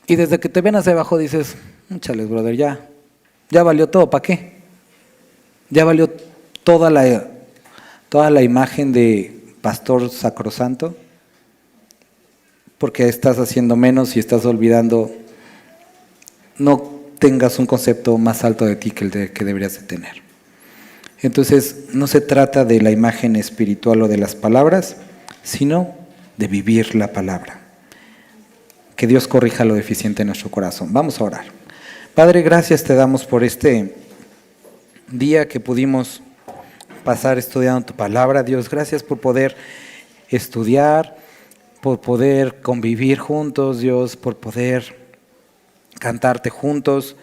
Y desde que te ven hacia abajo dices, chales, brother, ya valió todo, ¿para qué? Ya valió toda la imagen de pastor sacrosanto. porque estás haciendo menos y estás olvidando, no tengas un concepto más alto de ti que el que deberías de tener. Entonces, no se trata de la imagen espiritual o de las palabras, sino de vivir la palabra. Que Dios corrija lo deficiente en nuestro corazón. Vamos a orar. Padre, gracias te damos por este día que pudimos pasar estudiando tu palabra. Dios, gracias por poder estudiar, por poder convivir juntos, Dios, por poder cantarte juntos.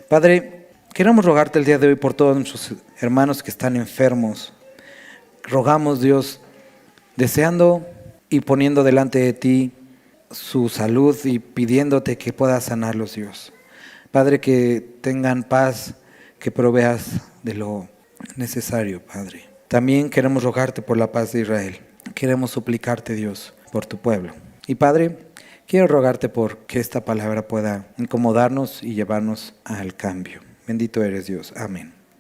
Padre, queremos rogarte el día de hoy por todos nuestros hermanos que están enfermos. Rogamos, Dios, deseando y poniendo delante de ti su salud y pidiéndote que puedas sanarlos, Dios. Padre, que tengan paz, que proveas de lo necesario, Padre. También queremos rogarte por la paz de Israel. Queremos suplicarte, Dios, por tu pueblo. Y Padre, quiero rogarte por que esta palabra pueda incomodarnos y llevarnos al cambio. Bendito eres, Dios. Amén.